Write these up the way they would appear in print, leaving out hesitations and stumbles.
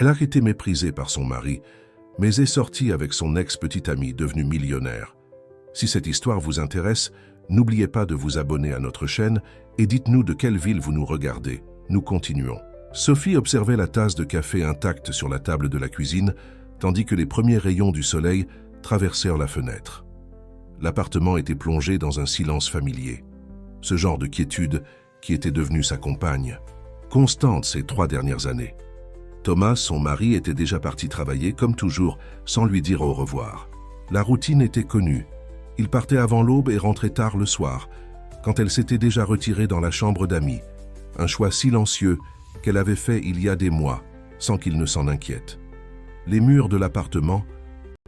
Elle a été méprisée par son mari, mais est sortie avec son ex-petite amie devenue millionnaire. Si cette histoire vous intéresse, n'oubliez pas de vous abonner à notre chaîne et dites-nous de quelle ville vous nous regardez. Nous continuons. Sophie observait la tasse de café intacte sur la table de la cuisine, tandis que les premiers rayons du soleil traversèrent la fenêtre. L'appartement était plongé dans un silence familier. Ce genre de quiétude qui était devenue sa compagne, constante ces 3 dernières années. Thomas, son mari, était déjà parti travailler comme toujours, sans lui dire au revoir. La routine était connue. Il partait avant l'aube et rentrait tard le soir, quand elle s'était déjà retirée dans la chambre d'amis. Un choix silencieux qu'elle avait fait il y a des mois, sans qu'il ne s'en inquiète. Les murs de l'appartement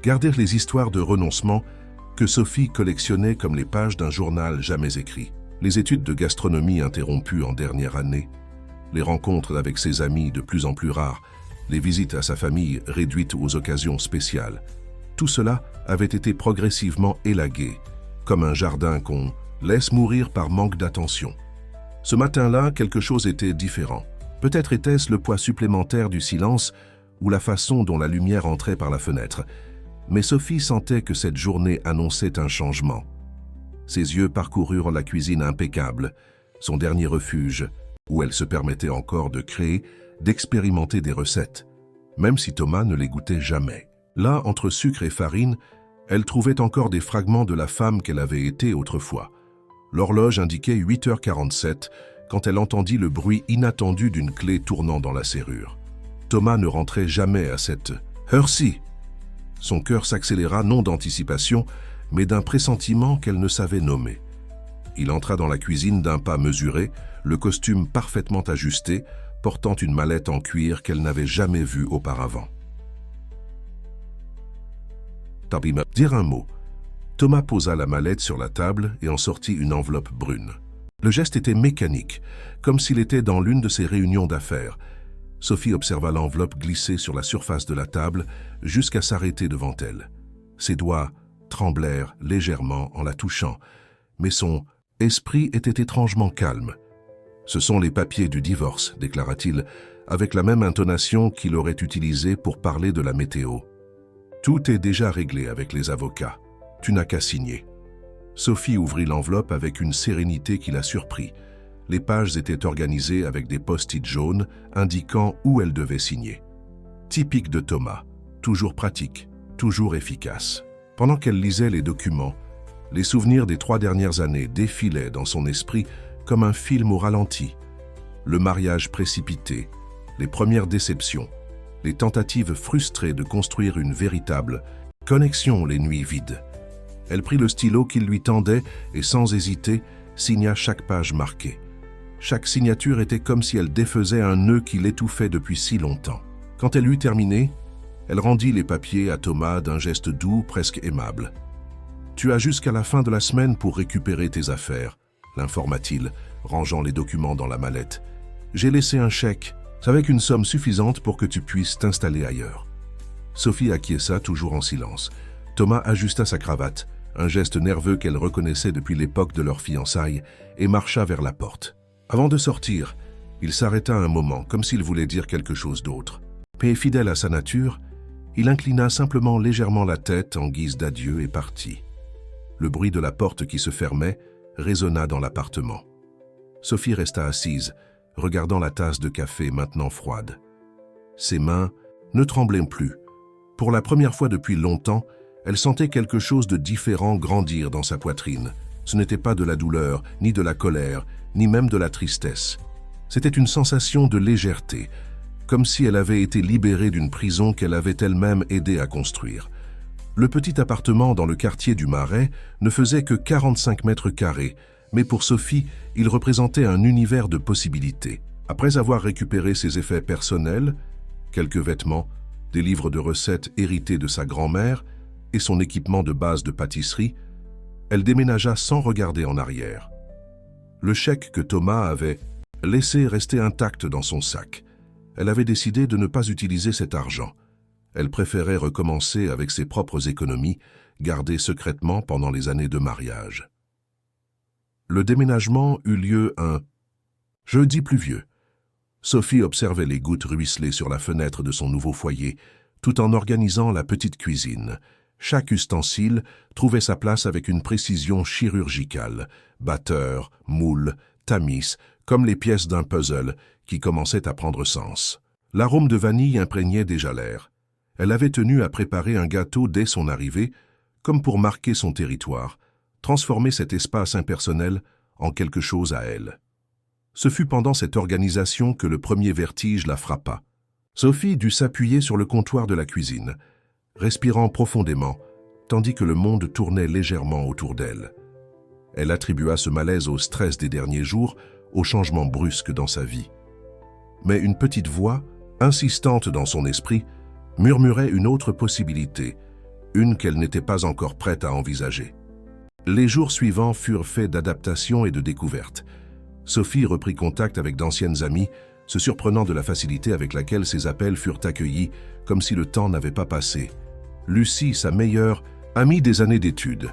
gardèrent les histoires de renoncement que Sophie collectionnait comme les pages d'un journal jamais écrit. Les études de gastronomie interrompues en dernière année, les rencontres avec ses amis de plus en plus rares, les visites à sa famille réduites aux occasions spéciales. Tout cela avait été progressivement élagué, comme un jardin qu'on laisse mourir par manque d'attention. Ce matin-là, quelque chose était différent. Peut-être était-ce le poids supplémentaire du silence ou la façon dont la lumière entrait par la fenêtre. Mais Sophie sentait que cette journée annonçait un changement. Ses yeux parcoururent la cuisine impeccable, son dernier refuge, où elle se permettait encore de créer, d'expérimenter des recettes, même si Thomas ne les goûtait jamais. Là, entre sucre et farine, elle trouvait encore des fragments de la femme qu'elle avait été autrefois. L'horloge indiquait 8h47 quand elle entendit le bruit inattendu d'une clé tournant dans la serrure. Thomas ne rentrait jamais à cette heure-ci. Son cœur s'accéléra non d'anticipation, mais d'un pressentiment qu'elle ne savait nommer. Il entra dans la cuisine d'un pas mesuré, le costume parfaitement ajusté, portant une mallette en cuir qu'elle n'avait jamais vue auparavant. Dire un mot. Thomas posa la mallette sur la table et en sortit une enveloppe brune. Le geste était mécanique, comme s'il était dans l'une de ses réunions d'affaires. Sophie observa l'enveloppe glisser sur la surface de la table jusqu'à s'arrêter devant elle. Ses doigts tremblèrent légèrement en la touchant, mais son esprit était étrangement calme. « Ce sont les papiers du divorce », déclara-t-il, avec la même intonation qu'il aurait utilisée pour parler de la météo. « Tout est déjà réglé avec les avocats. Tu n'as qu'à signer. » Sophie ouvrit l'enveloppe avec une sérénité qui la surprit. Les pages étaient organisées avec des post-it jaunes indiquant où elle devait signer. Typique de Thomas, toujours pratique, toujours efficace. Pendant qu'elle lisait les documents, les souvenirs des 3 dernières années défilaient dans son esprit comme un film au ralenti. Le mariage précipité, les premières déceptions, les tentatives frustrées de construire une véritable connexion les nuits vides. Elle prit le stylo qu'il lui tendait et sans hésiter, signa chaque page marquée. Chaque signature était comme si elle défaisait un nœud qui l'étouffait depuis si longtemps. Quand elle eut terminé, elle rendit les papiers à Thomas d'un geste doux, presque aimable. « Tu as jusqu'à la fin de la semaine pour récupérer tes affaires », l'informa-t-il, rangeant les documents dans la mallette. « J'ai laissé un chèque, avec une somme suffisante pour que tu puisses t'installer ailleurs. » Sophie acquiesça toujours en silence. Thomas ajusta sa cravate, un geste nerveux qu'elle reconnaissait depuis l'époque de leur fiançailles, et marcha vers la porte. Avant de sortir, il s'arrêta un moment, comme s'il voulait dire quelque chose d'autre. Mais fidèle à sa nature, il inclina simplement légèrement la tête en guise d'adieu et partit. Le bruit de la porte qui se fermait résonna dans l'appartement. Sophie resta assise, regardant la tasse de café maintenant froide. Ses mains ne tremblaient plus. Pour la première fois depuis longtemps, elle sentait quelque chose de différent grandir dans sa poitrine. Ce n'était pas de la douleur, ni de la colère, ni même de la tristesse. C'était une sensation de légèreté, comme si elle avait été libérée d'une prison qu'elle avait elle-même aidé à construire. Le petit appartement dans le quartier du Marais ne faisait que 45 mètres carrés, mais pour Sophie, il représentait un univers de possibilités. Après avoir récupéré ses effets personnels, quelques vêtements, des livres de recettes hérités de sa grand-mère et son équipement de base de pâtisserie, elle déménagea sans regarder en arrière. Le chèque que Thomas avait laissé restait intact dans son sac. Elle avait décidé de ne pas utiliser cet argent. Elle préférait recommencer avec ses propres économies, gardées secrètement pendant les années de mariage. Le déménagement eut lieu un jeudi pluvieux. Sophie observait les gouttes ruisseler sur la fenêtre de son nouveau foyer, tout en organisant la petite cuisine. Chaque ustensile trouvait sa place avec une précision chirurgicale. Batteur, moule, tamis, comme les pièces d'un puzzle qui commençait à prendre sens. L'arôme de vanille imprégnait déjà l'air. Elle avait tenu à préparer un gâteau dès son arrivée, comme pour marquer son territoire, transformer cet espace impersonnel en quelque chose à elle. Ce fut pendant cette organisation que le premier vertige la frappa. Sophie dut s'appuyer sur le comptoir de la cuisine, respirant profondément, tandis que le monde tournait légèrement autour d'elle. Elle attribua ce malaise au stress des derniers jours, au changement brusque dans sa vie. Mais une petite voix, insistante dans son esprit, murmurait une autre possibilité, une qu'elle n'était pas encore prête à envisager. Les jours suivants furent faits d'adaptation et de découvertes. Sophie reprit contact avec d'anciennes amies, se surprenant de la facilité avec laquelle ses appels furent accueillis, comme si le temps n'avait pas passé. Lucie, sa meilleure amie des années d'études,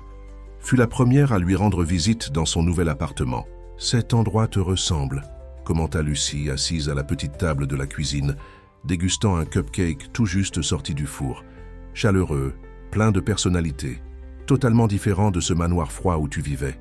fut la première à lui rendre visite dans son nouvel appartement. « Cet endroit te ressemble », commenta Lucie, assise à la petite table de la cuisine, dégustant un cupcake tout juste sorti du four. Chaleureux, plein de personnalité, totalement différent de ce manoir froid où tu vivais.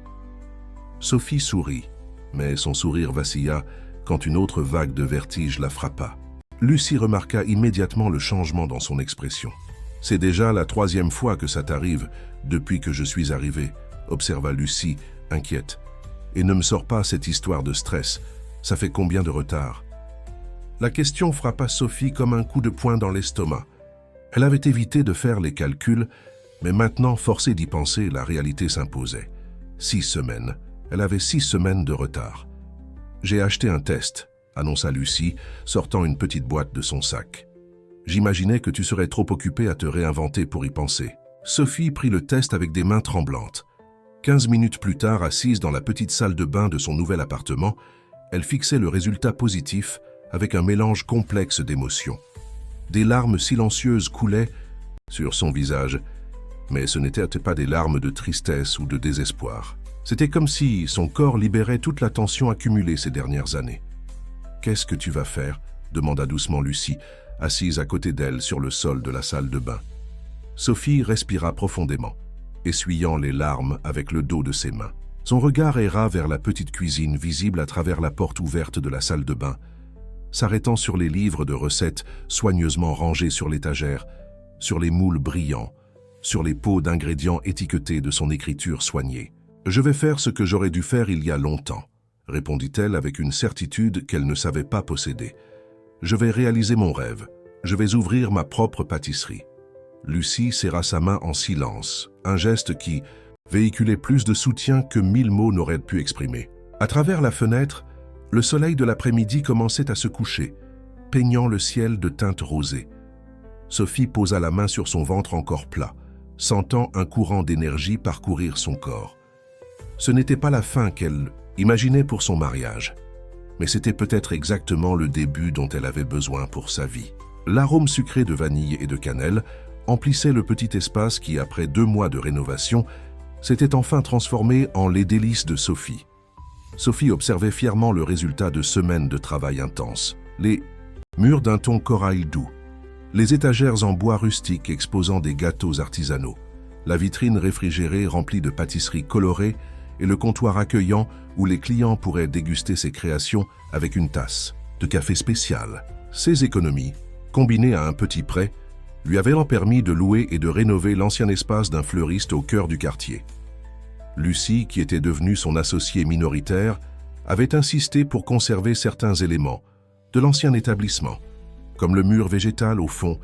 Sophie sourit, mais son sourire vacilla quand une autre vague de vertige la frappa. Lucie remarqua immédiatement le changement dans son expression. « C'est déjà la 3e fois que ça t'arrive depuis que je suis arrivée, » observa Lucie, inquiète. « Et ne me sors pas cette histoire de stress. Ça fait combien de retard ?» La question frappa Sophie comme un coup de poing dans l'estomac. Elle avait évité de faire les calculs, mais maintenant, forcée d'y penser, la réalité s'imposait. 6 semaines. Elle avait 6 semaines de retard. « J'ai acheté un test », annonça Lucie, sortant une petite boîte de son sac. « J'imaginais que tu serais trop occupée à te réinventer pour y penser. » Sophie prit le test avec des mains tremblantes. 15 minutes plus tard, assise dans la petite salle de bain de son nouvel appartement, elle fixait le résultat positif avec un mélange complexe d'émotions. Des larmes silencieuses coulaient sur son visage, mais ce n'étaient pas des larmes de tristesse ou de désespoir. C'était comme si son corps libérait toute la tension accumulée ces dernières années. « Qu'est-ce que tu vas faire ?» demanda doucement Lucie, assise à côté d'elle sur le sol de la salle de bain. Sophie respira profondément, essuyant les larmes avec le dos de ses mains. Son regard erra vers la petite cuisine visible à travers la porte ouverte de la salle de bain, s'arrêtant sur les livres de recettes soigneusement rangés sur l'étagère, sur les moules brillants, sur les pots d'ingrédients étiquetés de son écriture soignée. « Je vais faire ce que j'aurais dû faire il y a longtemps », répondit-elle avec une certitude qu'elle ne savait pas posséder. « Je vais réaliser mon rêve. Je vais ouvrir ma propre pâtisserie. » Lucie serra sa main en silence, un geste qui véhiculait plus de soutien que 1000 mots n'auraient pu exprimer. À travers la fenêtre, le soleil de l'après-midi commençait à se coucher, peignant le ciel de teintes rosées. Sophie posa la main sur son ventre encore plat, sentant un courant d'énergie parcourir son corps. Ce n'était pas la fin qu'elle imaginait pour son mariage, mais c'était peut-être exactement le début dont elle avait besoin pour sa vie. L'arôme sucré de vanille et de cannelle emplissait le petit espace qui, après 2 mois de rénovation, s'était enfin transformé en les délices de Sophie. Sophie observait fièrement le résultat de semaines de travail intense. Les murs d'un ton corail doux, les étagères en bois rustique exposant des gâteaux artisanaux, la vitrine réfrigérée remplie de pâtisseries colorées et le comptoir accueillant où les clients pourraient déguster ses créations avec une tasse de café spécial. Ces économies, combinées à un petit prêt, lui avaient permis de louer et de rénover l'ancien espace d'un fleuriste au cœur du quartier. Lucie, qui était devenue son associée minoritaire, avait insisté pour conserver certains éléments de l'ancien établissement, comme le mur végétal au fond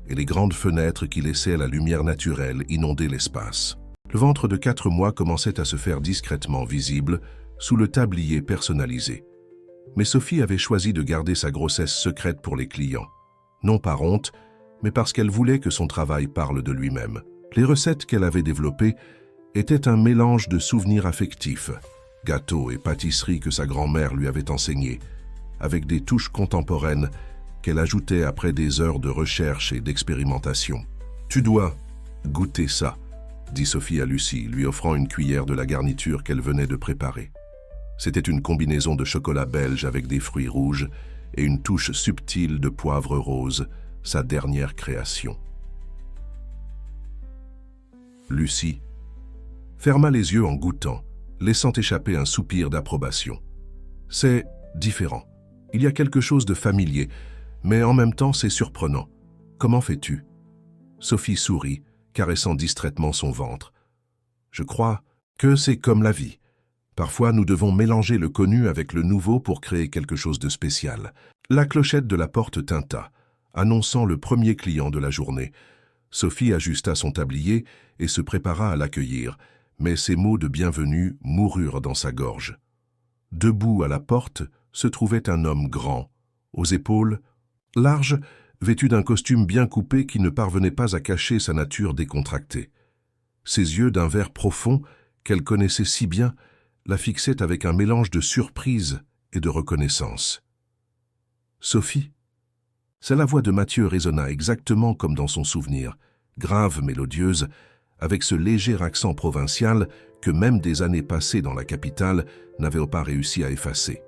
et les grandes fenêtres qui laissaient la lumière naturelle inonder l'espace. Le ventre de 4 mois commençait à se faire discrètement visible sous le tablier personnalisé. Mais Sophie avait choisi de garder sa grossesse secrète pour les clients, non par honte, mais parce qu'elle voulait que son travail parle de lui-même. Les recettes qu'elle avait développées étaient un mélange de souvenirs affectifs, gâteaux et pâtisseries que sa grand-mère lui avait enseignés, avec des touches contemporaines qu'elle ajoutait après des heures de recherche et d'expérimentation. « Tu dois goûter ça », dit Sophie à Lucie, lui offrant une cuillère de la garniture qu'elle venait de préparer. C'était une combinaison de chocolat belge avec des fruits rouges et une touche subtile de poivre rose, sa dernière création. Lucie ferma les yeux en goûtant, laissant échapper un soupir d'approbation. C'est différent. Il y a quelque chose de familier, mais en même temps c'est surprenant. Comment fais-tu? Sophie sourit, caressant distraitement son ventre. Je crois que c'est comme la vie. Parfois, nous devons mélanger le connu avec le nouveau pour créer quelque chose de spécial. La clochette de la porte tinta, annonçant le premier client de la journée. Sophie ajusta son tablier et se prépara à l'accueillir, mais ses mots de bienvenue moururent dans sa gorge. Debout à la porte se trouvait un homme grand, aux épaules larges, vêtu d'un costume bien coupé qui ne parvenait pas à cacher sa nature décontractée. Ses yeux d'un vert profond, qu'elle connaissait si bien, la fixaient avec un mélange de surprise et de reconnaissance. « Sophie ?» La voix de Mathieu résonna exactement comme dans son souvenir, grave, mélodieuse, avec ce léger accent provincial que même des années passées dans la capitale n'avaient pas réussi à effacer.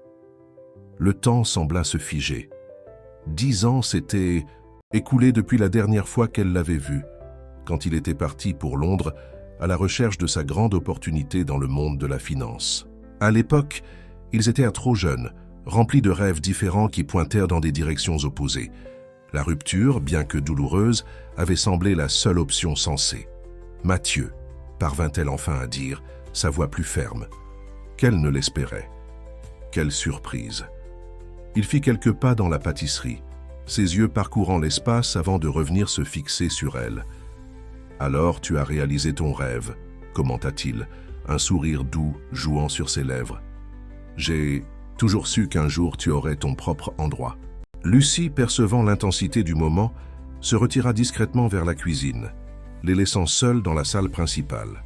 Le temps sembla se figer. 10 ans s'étaient écoulés depuis la dernière fois qu'elle l'avait vu, quand il était parti pour Londres à la recherche de sa grande opportunité dans le monde de la finance. À l'époque, ils étaient trop jeunes, remplis de rêves différents qui pointèrent dans des directions opposées. La rupture, bien que douloureuse, avait semblé la seule option sensée. Mathieu, parvint-elle enfin à dire, sa voix plus ferme. Qu'elle ne l'espérait. Quelle surprise! Il fit quelques pas dans la pâtisserie, ses yeux parcourant l'espace avant de revenir se fixer sur elle. « Alors tu as réalisé ton rêve », commenta-t-il, un sourire doux jouant sur ses lèvres. « J'ai toujours su qu'un jour tu aurais ton propre endroit. » Lucie, percevant l'intensité du moment, se retira discrètement vers la cuisine, les laissant seuls dans la salle principale.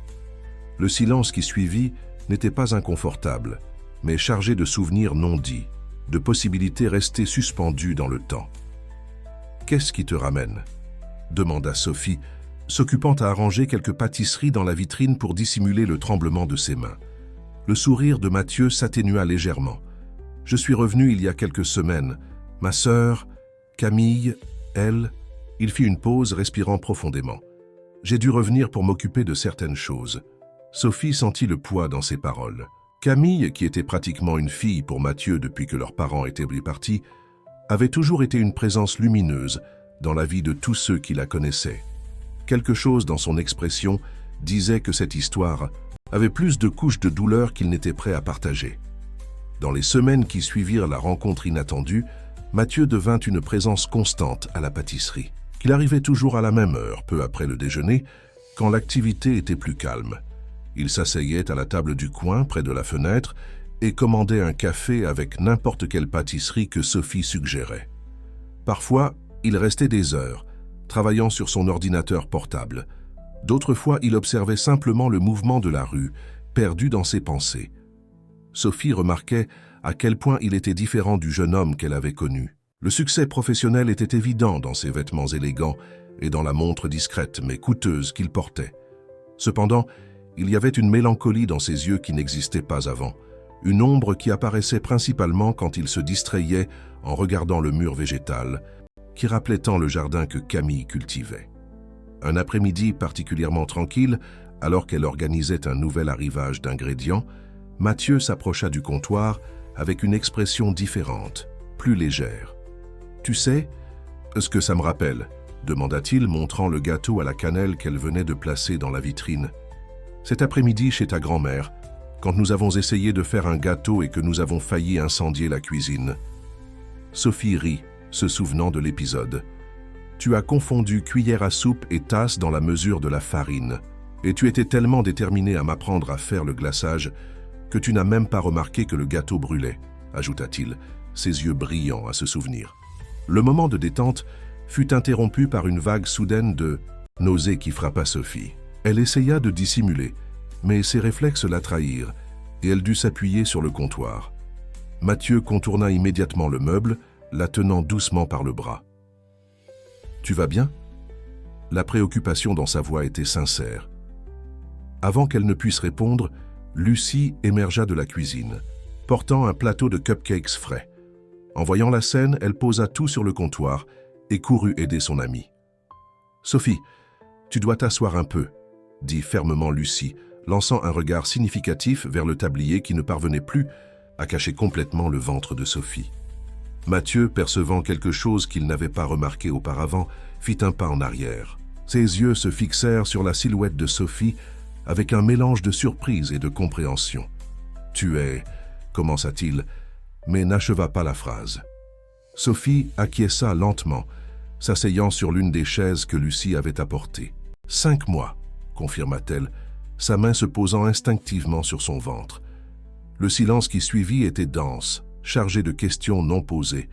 Le silence qui suivit n'était pas inconfortable, mais chargé de souvenirs non dits, de possibilités restées suspendues dans le temps. « Qu'est-ce qui te ramène ?» demanda Sophie, s'occupant à arranger quelques pâtisseries dans la vitrine pour dissimuler le tremblement de ses mains. Le sourire de Mathieu s'atténua légèrement. « Je suis revenu il y a quelques semaines. Ma sœur, Camille, elle... » Il fit une pause, respirant profondément. « J'ai dû revenir pour m'occuper de certaines choses. » Sophie sentit le poids dans ses paroles. Camille, qui était pratiquement une fille pour Mathieu depuis que leurs parents étaient partis, avait toujours été une présence lumineuse dans la vie de tous ceux qui la connaissaient. Quelque chose dans son expression disait que cette histoire avait plus de couches de douleur qu'il n'était prêt à partager. Dans les semaines qui suivirent la rencontre inattendue, Mathieu devint une présence constante à la pâtisserie. Il arrivait toujours à la même heure, peu après le déjeuner, quand l'activité était plus calme. Il s'asseyait à la table du coin, près de la fenêtre, et commandait un café avec n'importe quelle pâtisserie que Sophie suggérait. Parfois, il restait des heures, travaillant sur son ordinateur portable. D'autres fois, il observait simplement le mouvement de la rue, perdu dans ses pensées. Sophie remarquait à quel point il était différent du jeune homme qu'elle avait connu. Le succès professionnel était évident dans ses vêtements élégants et dans la montre discrète mais coûteuse qu'il portait. Cependant, il y avait une mélancolie dans ses yeux qui n'existait pas avant, une ombre qui apparaissait principalement quand il se distrayait en regardant le mur végétal, qui rappelait tant le jardin que Camille cultivait. Un après-midi particulièrement tranquille, alors qu'elle organisait un nouvel arrivage d'ingrédients, Mathieu s'approcha du comptoir avec une expression différente, plus légère. « Tu sais ce que ça me rappelle ?» demanda-t-il, montrant le gâteau à la cannelle qu'elle venait de placer dans la vitrine. « Cet après-midi chez ta grand-mère, quand nous avons essayé de faire un gâteau et que nous avons failli incendier la cuisine. » Sophie rit, se souvenant de l'épisode. « Tu as confondu cuillère à soupe et tasse dans la mesure de la farine, et tu étais tellement déterminée à m'apprendre à faire le glaçage que tu n'as même pas remarqué que le gâteau brûlait, » ajouta-t-il, ses yeux brillants à se souvenir. Le moment de détente fut interrompu par une vague soudaine de nausée qui frappa Sophie. Elle essaya de dissimuler, mais ses réflexes la trahirent, et elle dut s'appuyer sur le comptoir. Mathieu contourna immédiatement le meuble, la tenant doucement par le bras. « Tu vas bien ?» La préoccupation dans sa voix était sincère. Avant qu'elle ne puisse répondre, Lucie émergea de la cuisine, portant un plateau de cupcakes frais. En voyant la scène, elle posa tout sur le comptoir et courut aider son amie. « Sophie, tu dois t'asseoir un peu », dit fermement Lucie, lançant un regard significatif vers le tablier qui ne parvenait plus à cacher complètement le ventre de Sophie. Mathieu, percevant quelque chose qu'il n'avait pas remarqué auparavant, fit un pas en arrière. Ses yeux se fixèrent sur la silhouette de Sophie avec un mélange de surprise et de compréhension. « Tu es… » commença-t-il, mais n'acheva pas la phrase. Sophie acquiesça lentement, s'asseyant sur l'une des chaises que Lucie avait apportées. « 5 mois », confirma-t-elle, sa main se posant instinctivement sur son ventre. Le silence qui suivit était dense, chargé de questions non posées.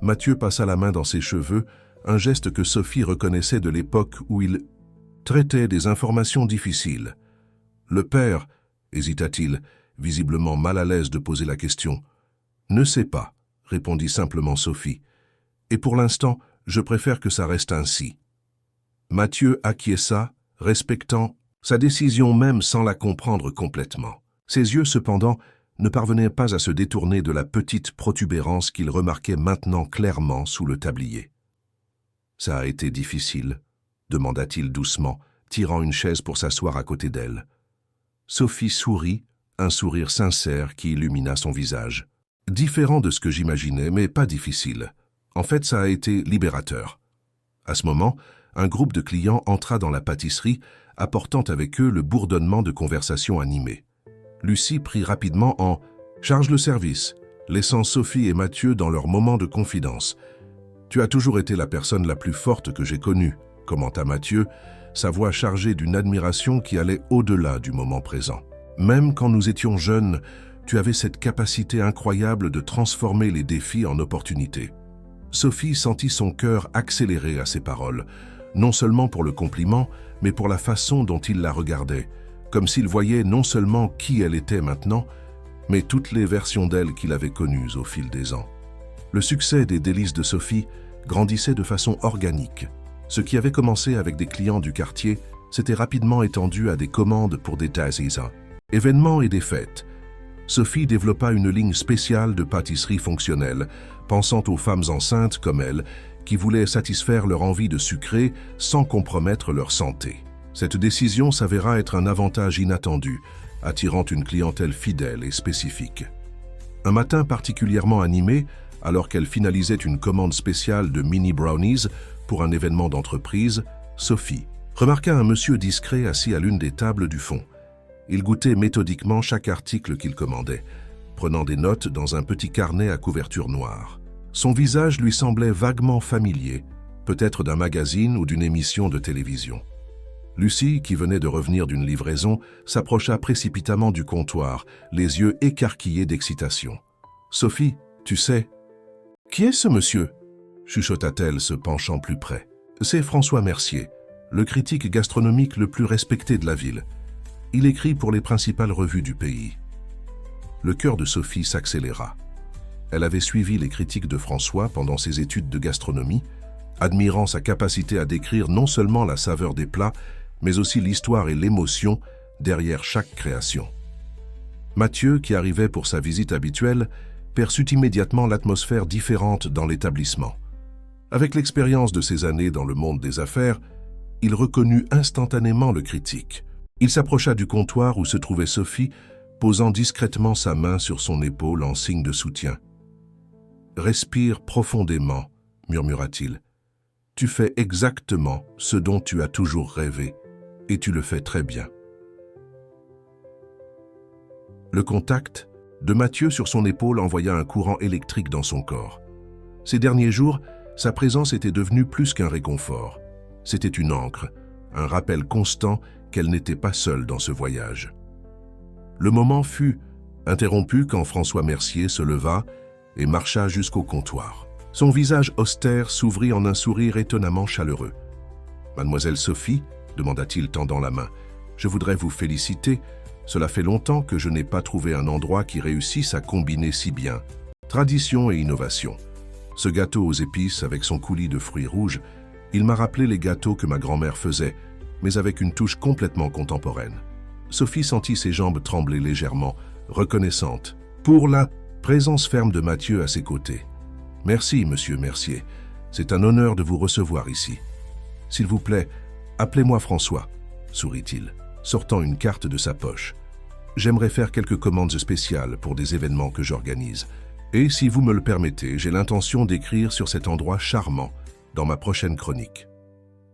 Mathieu passa la main dans ses cheveux, un geste que Sophie reconnaissait de l'époque où il traitait des informations difficiles. « Le père », hésita-t-il, visiblement mal à l'aise de poser la question. « Ne sais pas », répondit simplement Sophie. « Et pour l'instant, je préfère que ça reste ainsi. » Mathieu acquiesça, respectant sa décision même sans la comprendre complètement. Ses yeux, cependant, ne parvenaient pas à se détourner de la petite protubérance qu'il remarquait maintenant clairement sous le tablier. « Ça a été difficile ?» demanda-t-il doucement, tirant une chaise pour s'asseoir à côté d'elle. Sophie sourit, un sourire sincère qui illumina son visage. « Différent de ce que j'imaginais, mais pas difficile. En fait, ça a été libérateur. » À ce moment, un groupe de clients entra dans la pâtisserie, apportant avec eux le bourdonnement de conversations animées. Lucie prit rapidement en « charge le service », laissant Sophie et Mathieu dans leur moment de confidence. « Tu as toujours été la personne la plus forte que j'ai connue », commenta Mathieu, sa voix chargée d'une admiration qui allait au-delà du moment présent. « Même quand nous étions jeunes, tu avais cette capacité incroyable de transformer les défis en opportunités. » Sophie sentit son cœur accélérer à ces paroles, non seulement pour le compliment, mais pour la façon dont il la regardait, comme s'il voyait non seulement qui elle était maintenant, mais toutes les versions d'elle qu'il avait connues au fil des ans. Le succès des délices de Sophie grandissait de façon organique. Ce qui avait commencé avec des clients du quartier s'était rapidement étendu à des commandes pour des dazies, événements et des fêtes. Sophie développa une ligne spéciale de pâtisserie fonctionnelle, pensant aux femmes enceintes comme elle, qui voulaient satisfaire leur envie de sucrer sans compromettre leur santé. Cette décision s'avéra être un avantage inattendu, attirant une clientèle fidèle et spécifique. Un matin particulièrement animé, alors qu'elle finalisait une commande spéciale de mini brownies pour un événement d'entreprise, Sophie remarqua un monsieur discret assis à l'une des tables du fond. Il goûtait méthodiquement chaque article qu'il commandait, prenant des notes dans un petit carnet à couverture noire. Son visage lui semblait vaguement familier, peut-être d'un magazine ou d'une émission de télévision. Lucie, qui venait de revenir d'une livraison, s'approcha précipitamment du comptoir, les yeux écarquillés d'excitation. « Sophie, tu sais… »« Qui est ce monsieur ?» chuchota-t-elle, se penchant plus près. « C'est François Mercier, le critique gastronomique le plus respecté de la ville. Il écrit pour les principales revues du pays. » Le cœur de Sophie s'accéléra. Elle avait suivi les critiques de François pendant ses études de gastronomie, admirant sa capacité à décrire non seulement la saveur des plats, mais aussi l'histoire et l'émotion derrière chaque création. Mathieu, qui arrivait pour sa visite habituelle, perçut immédiatement l'atmosphère différente dans l'établissement. Avec l'expérience de ses années dans le monde des affaires, il reconnut instantanément le critique. Il s'approcha du comptoir où se trouvait Sophie, posant discrètement sa main sur son épaule en signe de soutien. « Respire profondément », murmura-t-il. « Tu fais exactement ce dont tu as toujours rêvé, et tu le fais très bien. » Le contact de Mathieu sur son épaule envoya un courant électrique dans son corps. Ces derniers jours, sa présence était devenue plus qu'un réconfort. C'était une ancre, un rappel constant qu'elle n'était pas seule dans ce voyage. Le moment fut interrompu quand François Mercier se leva et marcha jusqu'au comptoir. Son visage austère s'ouvrit en un sourire étonnamment chaleureux. « Mademoiselle Sophie ?» demanda-t-il tendant la main. « Je voudrais vous féliciter. Cela fait longtemps que je n'ai pas trouvé un endroit qui réussisse à combiner si bien tradition et innovation. Ce gâteau aux épices avec son coulis de fruits rouges, il m'a rappelé les gâteaux que ma grand-mère faisait, mais avec une touche complètement contemporaine. » Sophie sentit ses jambes trembler légèrement, reconnaissante, pour la présence ferme de Mathieu à ses côtés. Merci, monsieur Mercier. C'est un honneur de vous recevoir ici. S'il vous plaît, appelez-moi François, sourit-il, sortant une carte de sa poche. J'aimerais faire quelques commandes spéciales pour des événements que j'organise. Et si vous me le permettez, j'ai l'intention d'écrire sur cet endroit charmant dans ma prochaine chronique.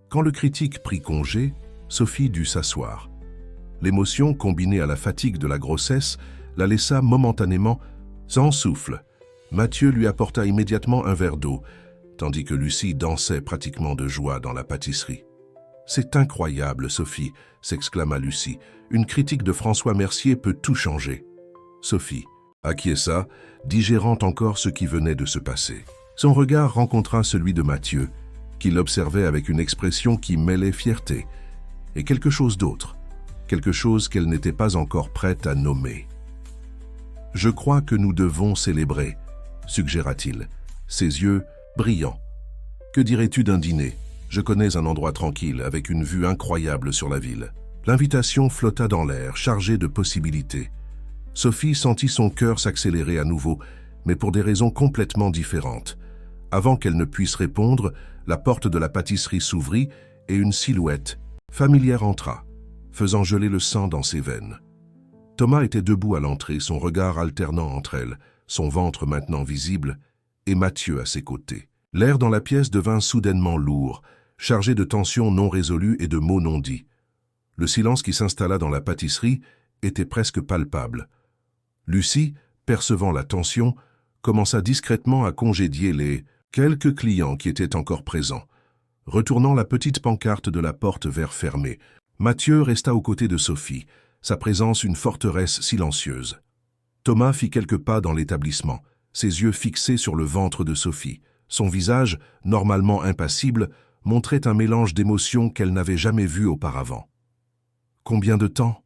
Quand le critique prit congé, Sophie dut s'asseoir. L'émotion, combinée à la fatigue de la grossesse, la laissa momentanément sans souffle. Mathieu lui apporta immédiatement un verre d'eau, tandis que Lucie dansait pratiquement de joie dans la pâtisserie. « C'est incroyable, Sophie !» s'exclama Lucie. « Une critique de François Mercier peut tout changer. » Sophie acquiesça, digérant encore ce qui venait de se passer. Son regard rencontra celui de Mathieu, qui l'observait avec une expression qui mêlait fierté, et quelque chose d'autre, quelque chose qu'elle n'était pas encore prête à nommer. « Je crois que nous devons célébrer, » suggéra-t-il, ses yeux brillants. « Que dirais-tu d'un dîner ? Je connais un endroit tranquille, avec une vue incroyable sur la ville. » L'invitation flotta dans l'air, chargée de possibilités. Sophie sentit son cœur s'accélérer à nouveau, mais pour des raisons complètement différentes. Avant qu'elle ne puisse répondre, la porte de la pâtisserie s'ouvrit et une silhouette familière entra, faisant geler le sang dans ses veines. Thomas était debout à l'entrée, son regard alternant entre elles, son ventre maintenant visible, et Mathieu à ses côtés. L'air dans la pièce devint soudainement lourd, chargé de tensions non résolues et de mots non dits. Le silence qui s'installa dans la pâtisserie était presque palpable. Lucie, percevant la tension, commença discrètement à congédier les quelques clients qui étaient encore présents. Retournant la petite pancarte de la porte vers fermée, Mathieu resta aux côtés de Sophie, sa présence une forteresse silencieuse. Thomas fit quelques pas dans l'établissement, ses yeux fixés sur le ventre de Sophie. Son visage, normalement impassible, montrait un mélange d'émotions qu'elle n'avait jamais vu auparavant. « Combien de temps ?»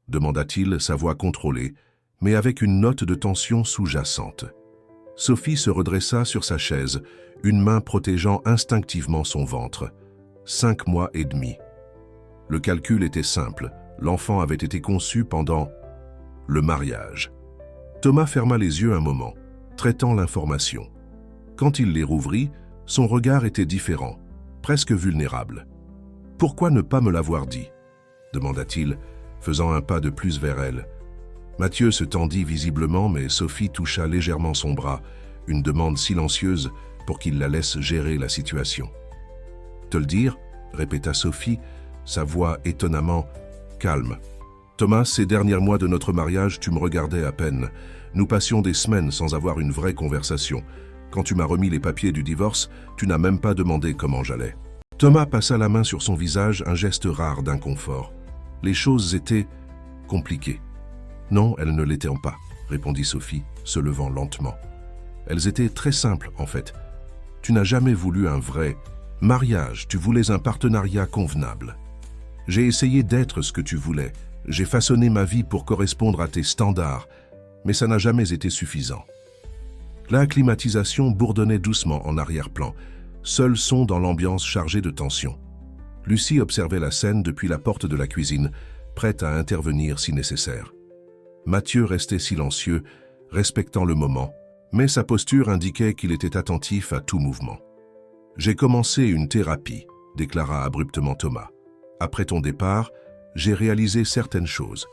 demanda-t-il, sa voix contrôlée, mais avec une note de tension sous-jacente. Sophie se redressa sur sa chaise, une main protégeant instinctivement son ventre. 5 mois et demi. Le calcul était simple, l'enfant avait été conçu pendant le mariage. Thomas ferma les yeux un moment, traitant l'information. Quand il les rouvrit, son regard était différent, presque vulnérable. « Pourquoi ne pas me l'avoir dit ?» demanda-t-il, faisant un pas de plus vers elle. Mathieu se tendit visiblement, mais Sophie toucha légèrement son bras, une demande silencieuse pour qu'il la laisse gérer la situation. « Te le dire ?» répéta Sophie, sa voix étonnamment calme. « Thomas, ces derniers mois de notre mariage, tu me regardais à peine. Nous passions des semaines sans avoir une vraie conversation. Quand tu m'as remis les papiers du divorce, tu n'as même pas demandé comment j'allais. » Thomas passa la main sur son visage, un geste rare d'inconfort. Les choses étaient compliquées. « Non, elles ne l'étaient pas, » répondit Sophie, se levant lentement. « Elles étaient très simples, en fait. Tu n'as jamais voulu un vrai mariage, tu voulais un partenariat convenable. J'ai essayé d'être ce que tu voulais, j'ai façonné ma vie pour correspondre à tes standards, mais ça n'a jamais été suffisant. » La climatisation bourdonnait doucement en arrière-plan, seul son dans l'ambiance chargée de tension. Lucie observait la scène depuis la porte de la cuisine, prête à intervenir si nécessaire. Mathieu restait silencieux, respectant le moment, mais sa posture indiquait qu'il était attentif à tout mouvement. « J'ai commencé une thérapie », déclara abruptement Thomas. « Après ton départ, j'ai réalisé certaines choses.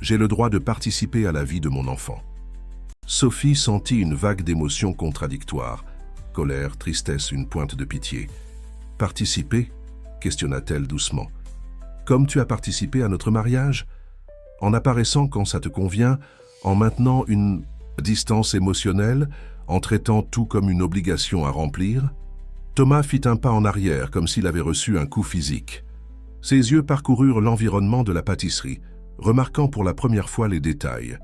J'ai le droit de participer à la vie de mon enfant. » Sophie sentit une vague d'émotions contradictoires. Colère, tristesse, une pointe de pitié. « Participer ?» questionna-t-elle doucement. « Comme tu as participé à notre mariage ? En apparaissant quand ça te convient, en maintenant une distance émotionnelle, en traitant tout comme une obligation à remplir ?» Thomas fit un pas en arrière, comme s'il avait reçu un coup physique. Ses yeux parcoururent l'environnement de la pâtisserie, remarquant pour la première fois les détails.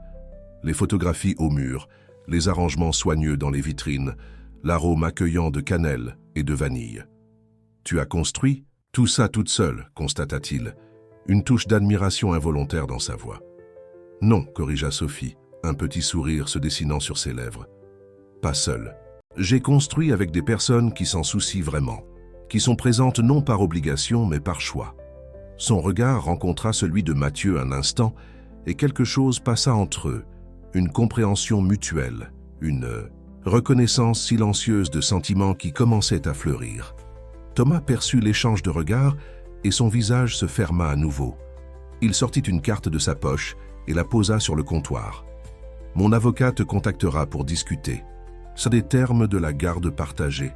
Les photographies au mur, les arrangements soigneux dans les vitrines, l'arôme accueillant de cannelle et de vanille. « Tu as construit tout ça toute seule », constata-t-il, une touche d'admiration involontaire dans sa voix. « Non », corrigea Sophie, un petit sourire se dessinant sur ses lèvres. « Pas seule. J'ai construit avec des personnes qui s'en soucient vraiment, qui sont présentes non par obligation mais par choix. » Son regard rencontra celui de Mathieu un instant et quelque chose passa entre eux, une compréhension mutuelle, une reconnaissance silencieuse de sentiments qui commençaient à fleurir. Thomas perçut l'échange de regards et son visage se ferma à nouveau. Il sortit une carte de sa poche et la posa sur le comptoir. « Mon avocat te contactera pour discuter. C'est des termes de la garde partagée. »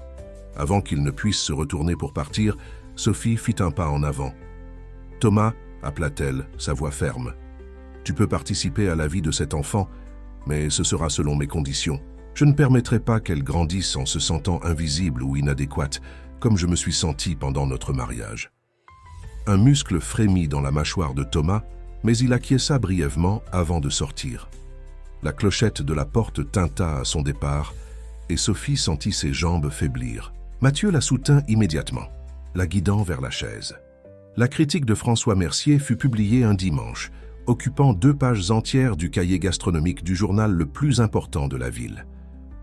Avant qu'il ne puisse se retourner pour partir, Sophie fit un pas en avant. « Thomas, appela-t-elle, sa voix ferme. Tu peux participer à la vie de cet enfant, mais ce sera selon mes conditions. Je ne permettrai pas qu'elle grandisse en se sentant invisible ou inadéquate, comme je me suis senti pendant notre mariage. » Un muscle frémit dans la mâchoire de Thomas, mais il acquiesça brièvement avant de sortir. La clochette de la porte tinta à son départ, et Sophie sentit ses jambes faiblir. Mathieu la soutint immédiatement, la guidant vers la chaise. La critique de François Mercier fut publiée un dimanche, occupant 2 pages entières du cahier gastronomique du journal le plus important de la ville.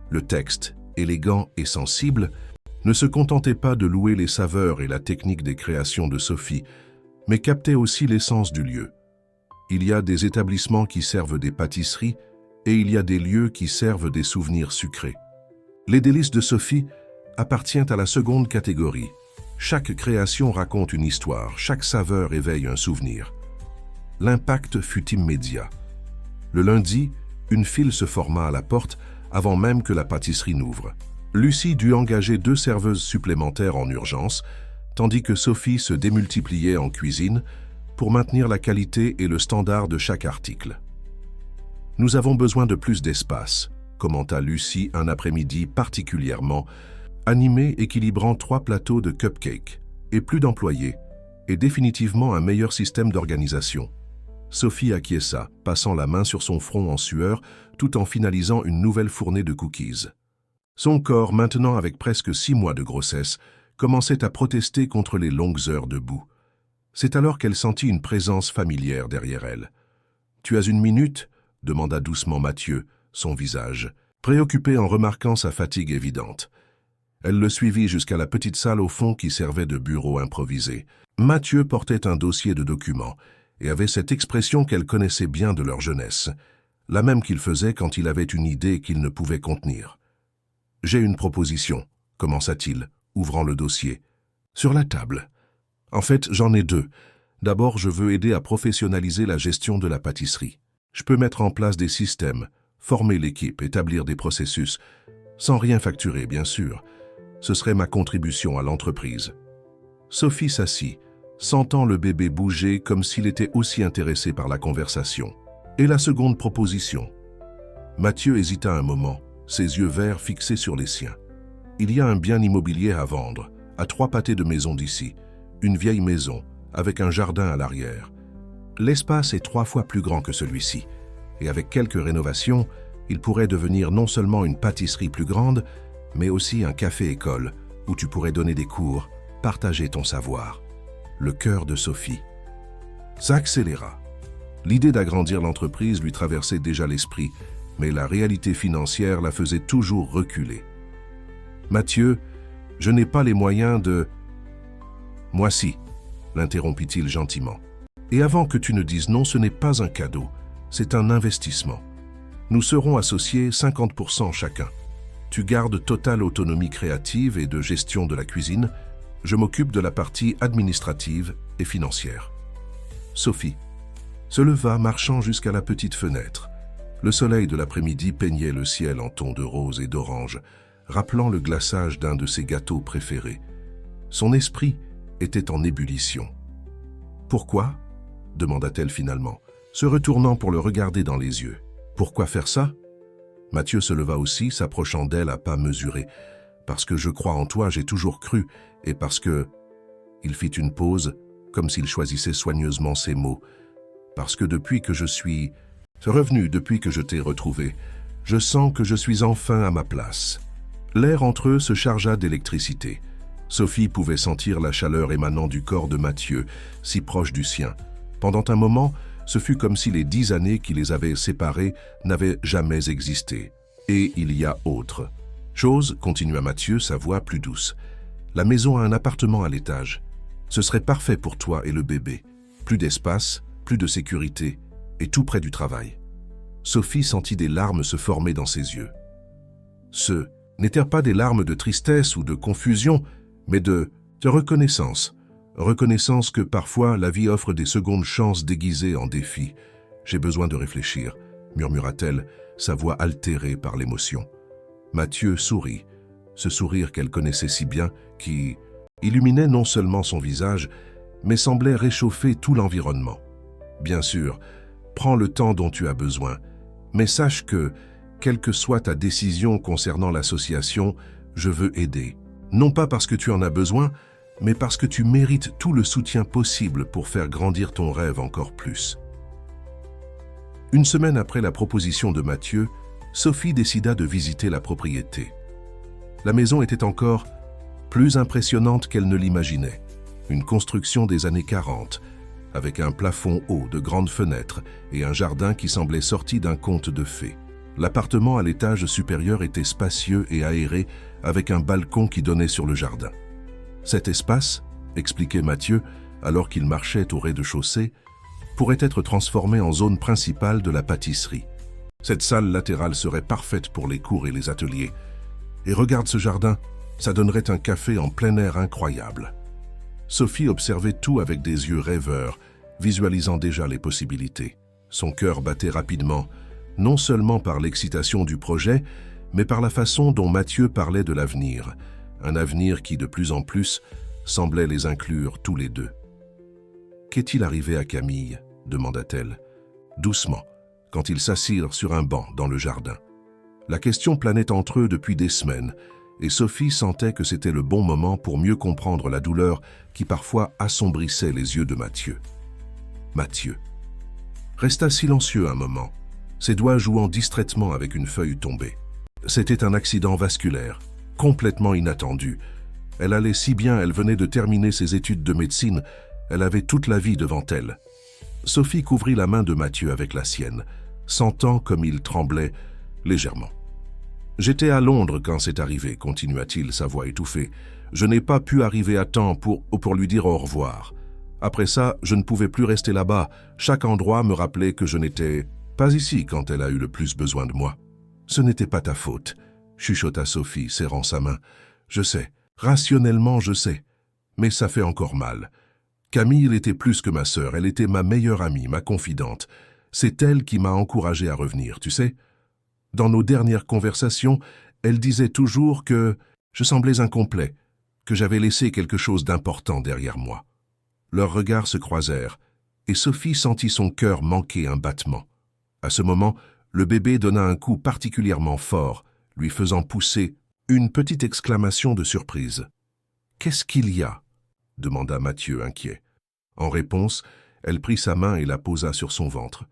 Le texte, élégant et sensible, ne se contentait pas de louer les saveurs et la technique des créations de Sophie, mais captait aussi l'essence du lieu. Il y a des établissements qui servent des pâtisseries et il y a des lieux qui servent des souvenirs sucrés. Les délices de Sophie appartiennent à la seconde catégorie. Chaque création raconte une histoire, chaque saveur éveille un souvenir. L'impact fut immédiat. Le lundi, une file se forma à la porte avant même que la pâtisserie n'ouvre. Lucie dut engager 2 serveuses supplémentaires en urgence, tandis que Sophie se démultipliait en cuisine pour maintenir la qualité et le standard de chaque article. « Nous avons besoin de plus d'espace », commenta Lucie un après-midi particulièrement animé, équilibrant 3 plateaux de cupcakes, et plus d'employés, et définitivement un meilleur système d'organisation. Sophie acquiesça, passant la main sur son front en sueur, tout en finalisant une nouvelle fournée de cookies. Son corps, maintenant avec presque 6 mois de grossesse, commençait à protester contre les longues heures debout. C'est alors qu'elle sentit une présence familière derrière elle. « Tu as une minute ?» demanda doucement Mathieu, son visage, préoccupé en remarquant sa fatigue évidente. Elle le suivit jusqu'à la petite salle au fond qui servait de bureau improvisé. Mathieu portait un dossier de documents et avait cette expression qu'elle connaissait bien de leur jeunesse, la même qu'il faisait quand il avait une idée qu'il ne pouvait contenir. « J'ai une proposition », commença-t-il, ouvrant le dossier. « Sur la table. En fait, j'en ai 2. D'abord, je veux aider à professionnaliser la gestion de la pâtisserie. Je peux mettre en place des systèmes, former l'équipe, établir des processus, sans rien facturer, bien sûr. Ce serait ma contribution à l'entreprise. » Sophie s'assit, sentant le bébé bouger comme s'il était aussi intéressé par la conversation. « Et la seconde proposition ?» Mathieu hésita un moment, ses yeux verts fixés sur les siens. « Il y a un bien immobilier à vendre, à 3 pâtés de maison d'ici, une vieille maison, avec un jardin à l'arrière. L'espace est 3 fois plus grand que celui-ci, et avec quelques rénovations, il pourrait devenir non seulement une pâtisserie plus grande, mais aussi un café-école où tu pourrais donner des cours, partager ton savoir. » Le cœur de Sophie s'accéléra. L'idée d'agrandir l'entreprise lui traversait déjà l'esprit, mais la réalité financière la faisait toujours reculer. « Mathieu, je n'ai pas les moyens de... » « Moi si, » l'interrompit-il gentiment. « Et avant que tu ne dises non, ce n'est pas un cadeau, c'est un investissement. Nous serons associés 50% chacun. Tu gardes totale autonomie créative et de gestion de la cuisine. Je m'occupe de la partie administrative et financière. » Sophie se leva, marchant jusqu'à la petite fenêtre. Le soleil de l'après-midi peignait le ciel en tons de rose et d'orange, rappelant le glaçage d'un de ses gâteaux préférés. Son esprit était en ébullition. « Pourquoi ?» demanda-t-elle finalement, se retournant pour le regarder dans les yeux. « Pourquoi faire ça ?» Mathieu se leva aussi, s'approchant d'elle à pas mesurés. « Parce que je crois en toi, j'ai toujours cru, et parce que... » Il fit une pause, comme s'il choisissait soigneusement ses mots. « Parce que depuis que je suis revenu, depuis que je t'ai retrouvé, je sens que je suis enfin à ma place. » L'air entre eux se chargea d'électricité. Sophie pouvait sentir la chaleur émanant du corps de Mathieu, si proche du sien. Pendant un moment, ce fut comme si les 10 années qui les avaient séparés n'avaient jamais existé. Et il y a autre chose, continua Mathieu, sa voix plus douce. La maison a un appartement à l'étage. Ce serait parfait pour toi et le bébé. Plus d'espace, plus de sécurité, et tout près du travail. Sophie sentit des larmes se former dans ses yeux. Ce n'étaient pas des larmes de tristesse ou de confusion, mais de reconnaissance. Reconnaissance que parfois la vie offre des secondes chances déguisées en défis. « J'ai besoin de réfléchir », murmura-t-elle, sa voix altérée par l'émotion. Mathieu sourit, ce sourire qu'elle connaissait si bien, qui illuminait non seulement son visage, mais semblait réchauffer tout l'environnement. « Bien sûr, prends le temps dont tu as besoin, mais sache que, quelle que soit ta décision concernant l'association, je veux aider. Non pas parce que tu en as besoin, mais parce que tu mérites tout le soutien possible pour faire grandir ton rêve encore plus. » Une semaine après la proposition de Mathieu, Sophie décida de visiter la propriété. La maison était encore plus impressionnante qu'elle ne l'imaginait. Une construction des années 40, avec un plafond haut, de grandes fenêtres et un jardin qui semblait sorti d'un conte de fées. L'appartement à l'étage supérieur était spacieux et aéré, avec un balcon qui donnait sur le jardin. Cet espace, expliquait Mathieu, alors qu'il marchait au rez-de-chaussée, pourrait être transformé en zone principale de la pâtisserie. Cette salle latérale serait parfaite pour les cours et les ateliers. Et regarde ce jardin, ça donnerait un café en plein air incroyable. Sophie observait tout avec des yeux rêveurs, visualisant déjà les possibilités. Son cœur battait rapidement, non seulement par l'excitation du projet, mais par la façon dont Mathieu parlait de l'avenir, un avenir qui, de plus en plus, semblait les inclure tous les deux. « Qu'est-il arrivé à Camille ?» demanda-t-elle, doucement, quand ils s'assirent sur un banc dans le jardin. La question planait entre eux depuis des semaines, et Sophie sentait que c'était le bon moment pour mieux comprendre la douleur qui parfois assombrissait les yeux de Mathieu. Mathieu resta silencieux un moment, ses doigts jouant distraitement avec une feuille tombée. C'était un accident vasculaire, complètement inattendu. Elle allait si bien, elle venait de terminer ses études de médecine, elle avait toute la vie devant elle. Sophie couvrit la main de Mathieu avec la sienne, sentant comme il tremblait légèrement. « J'étais à Londres quand c'est arrivé, continua-t-il, sa voix étouffée. Je n'ai pas pu arriver à temps pour lui dire au revoir. Après ça, je ne pouvais plus rester là-bas. Chaque endroit me rappelait que je n'étais pas ici quand elle a eu le plus besoin de moi. Ce n'était pas ta faute, chuchota Sophie, serrant sa main. Je sais, rationnellement je sais, mais ça fait encore mal. Camille était plus que ma sœur, elle était ma meilleure amie, ma confidente. C'est elle qui m'a encouragé à revenir, tu sais. Dans nos dernières conversations, elle disait toujours que je semblais incomplet, que j'avais laissé quelque chose d'important derrière moi. » Leurs regards se croisèrent, et Sophie sentit son cœur manquer un battement. À ce moment, le bébé donna un coup particulièrement fort, lui faisant pousser une petite exclamation de surprise. « Qu'est-ce qu'il y a ?» demanda Mathieu, inquiet. En réponse, elle prit sa main et la posa sur son ventre.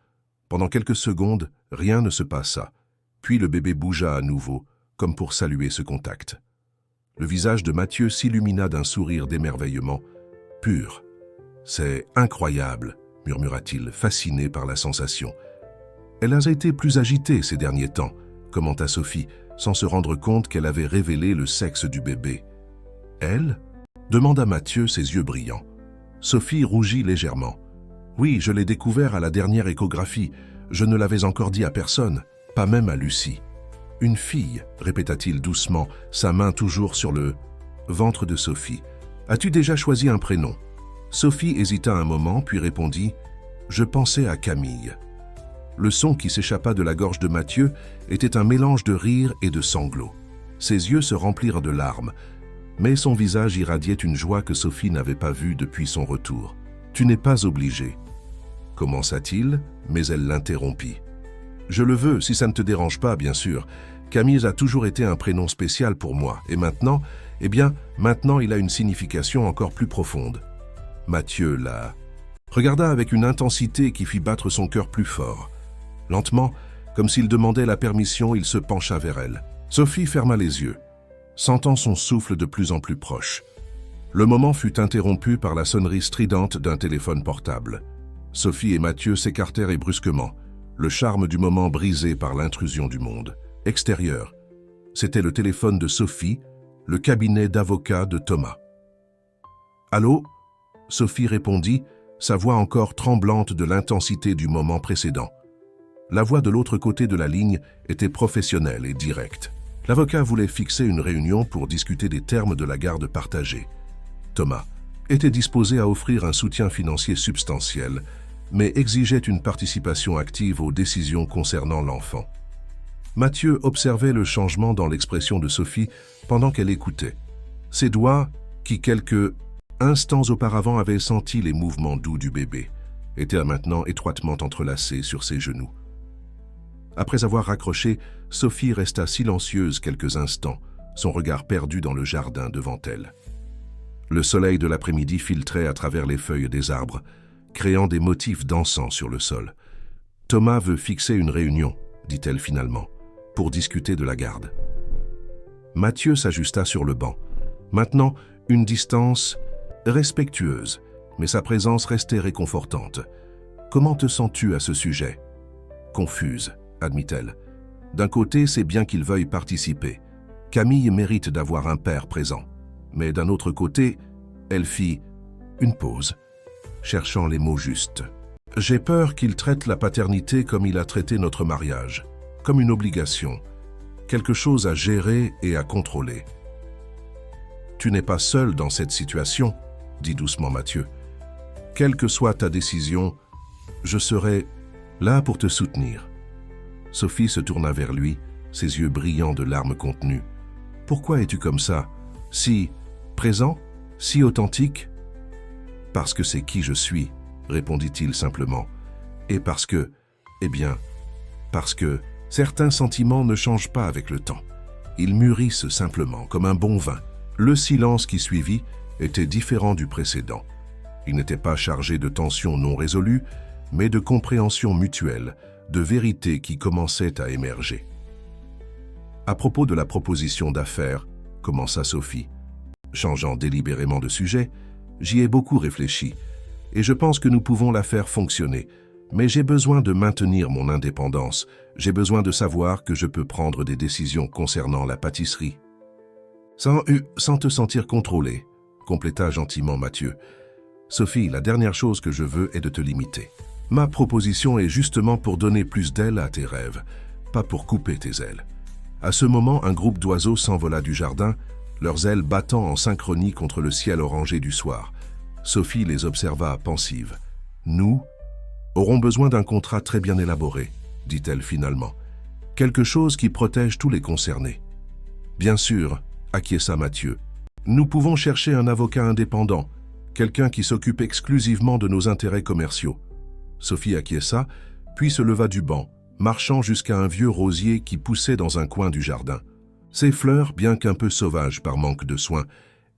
Pendant quelques secondes, rien ne se passa. Puis le bébé bougea à nouveau, comme pour saluer ce contact. Le visage de Mathieu s'illumina d'un sourire d'émerveillement. « Pur. C'est incroyable, » murmura-t-il, fasciné par la sensation. « Elle a été plus agitée ces derniers temps, » commenta Sophie, sans se rendre compte qu'elle avait révélé le sexe du bébé. « Elle ?» demanda Mathieu, ses yeux brillants. Sophie rougit légèrement. « Oui, je l'ai découvert à la dernière échographie. Je ne l'avais encore dit à personne, pas même à Lucie. »« Une fille » répéta-t-il doucement, sa main toujours sur le ventre de Sophie. « As-tu déjà choisi un prénom ?» Sophie hésita un moment, puis répondit « Je pensais à Camille. » Le son qui s'échappa de la gorge de Mathieu était un mélange de rire et de sanglots. Ses yeux se remplirent de larmes, mais son visage irradiait une joie que Sophie n'avait pas vue depuis son retour. « Tu n'es pas obligé. » commença-t-il, mais elle l'interrompit. « Je le veux, si ça ne te dérange pas, bien sûr. Camille a toujours été un prénom spécial pour moi, et maintenant, maintenant il a une signification encore plus profonde. » Mathieu la regarda avec une intensité qui fit battre son cœur plus fort. Lentement, comme s'il demandait la permission, il se pencha vers elle. Sophie ferma les yeux, sentant son souffle de plus en plus proche. Le moment fut interrompu par la sonnerie stridente d'un téléphone portable. Sophie et Mathieu s'écartèrent et brusquement, le charme du moment brisé par l'intrusion du monde extérieur. C'était le téléphone de Sophie, le cabinet d'avocat de Thomas. « Allô ?» Sophie répondit, sa voix encore tremblante de l'intensité du moment précédent. La voix de l'autre côté de la ligne était professionnelle et directe. L'avocat voulait fixer une réunion pour discuter des termes de la garde partagée. Thomas était disposé à offrir un soutien financier substantiel, mais exigeait une participation active aux décisions concernant l'enfant. Mathieu observait le changement dans l'expression de Sophie pendant qu'elle écoutait. Ses doigts, qui quelques instants auparavant avaient senti les mouvements doux du bébé, étaient maintenant étroitement entrelacés sur ses genoux. Après avoir raccroché, Sophie resta silencieuse quelques instants, son regard perdu dans le jardin devant elle. Le soleil de l'après-midi filtrait à travers les feuilles des arbres, créant des motifs dansants sur le sol. « Thomas veut fixer une réunion, » dit-elle finalement, « pour discuter de la garde. » Mathieu s'ajusta sur le banc. Maintenant, une distance respectueuse, mais sa présence restait réconfortante. « Comment te sens-tu à ce sujet ?» « Confuse, » admit-elle. « D'un côté, c'est bien qu'il veuille participer. Camille mérite d'avoir un père présent. Mais d'un autre côté, elle fit une pause, cherchant les mots justes. « J'ai peur qu'il traite la paternité comme il a traité notre mariage, comme une obligation, quelque chose à gérer et à contrôler. »« Tu n'es pas seul dans cette situation, » dit doucement Mathieu. « Quelle que soit ta décision, je serai là pour te soutenir. » Sophie se tourna vers lui, ses yeux brillants de larmes contenues. « Pourquoi es-tu comme ça, si présent, si authentique ?»« Parce que c'est qui je suis, » répondit-il simplement. « Et parce que, parce que certains sentiments ne changent pas avec le temps. Ils mûrissent simplement, comme un bon vin. » Le silence qui suivit était différent du précédent. Il n'était pas chargé de tensions non résolues, mais de compréhension mutuelle, de vérité qui commençait à émerger. « À propos de la proposition d'affaires, » commença Sophie, changeant délibérément de sujet, « j'y ai beaucoup réfléchi, et je pense que nous pouvons la faire fonctionner. Mais j'ai besoin de maintenir mon indépendance, j'ai besoin de savoir que je peux prendre des décisions concernant la pâtisserie. » Sans te sentir contrôlé, compléta gentiment Mathieu. « Sophie, la dernière chose que je veux est de te limiter. Ma proposition est justement pour donner plus d'ailes à tes rêves, pas pour couper tes ailes. » À ce moment, un groupe d'oiseaux s'envola du jardin, leurs ailes battant en synchronie contre le ciel orangé du soir. Sophie les observa pensive. « Nous aurons besoin d'un contrat très bien élaboré, » dit-elle finalement. « Quelque chose qui protège tous les concernés. »« Bien sûr, » acquiesça Mathieu. « Nous pouvons chercher un avocat indépendant, quelqu'un qui s'occupe exclusivement de nos intérêts commerciaux. » Sophie acquiesça, puis se leva du banc, marchant jusqu'à un vieux rosier qui poussait dans un coin du jardin. Ses fleurs, bien qu'un peu sauvages par manque de soins,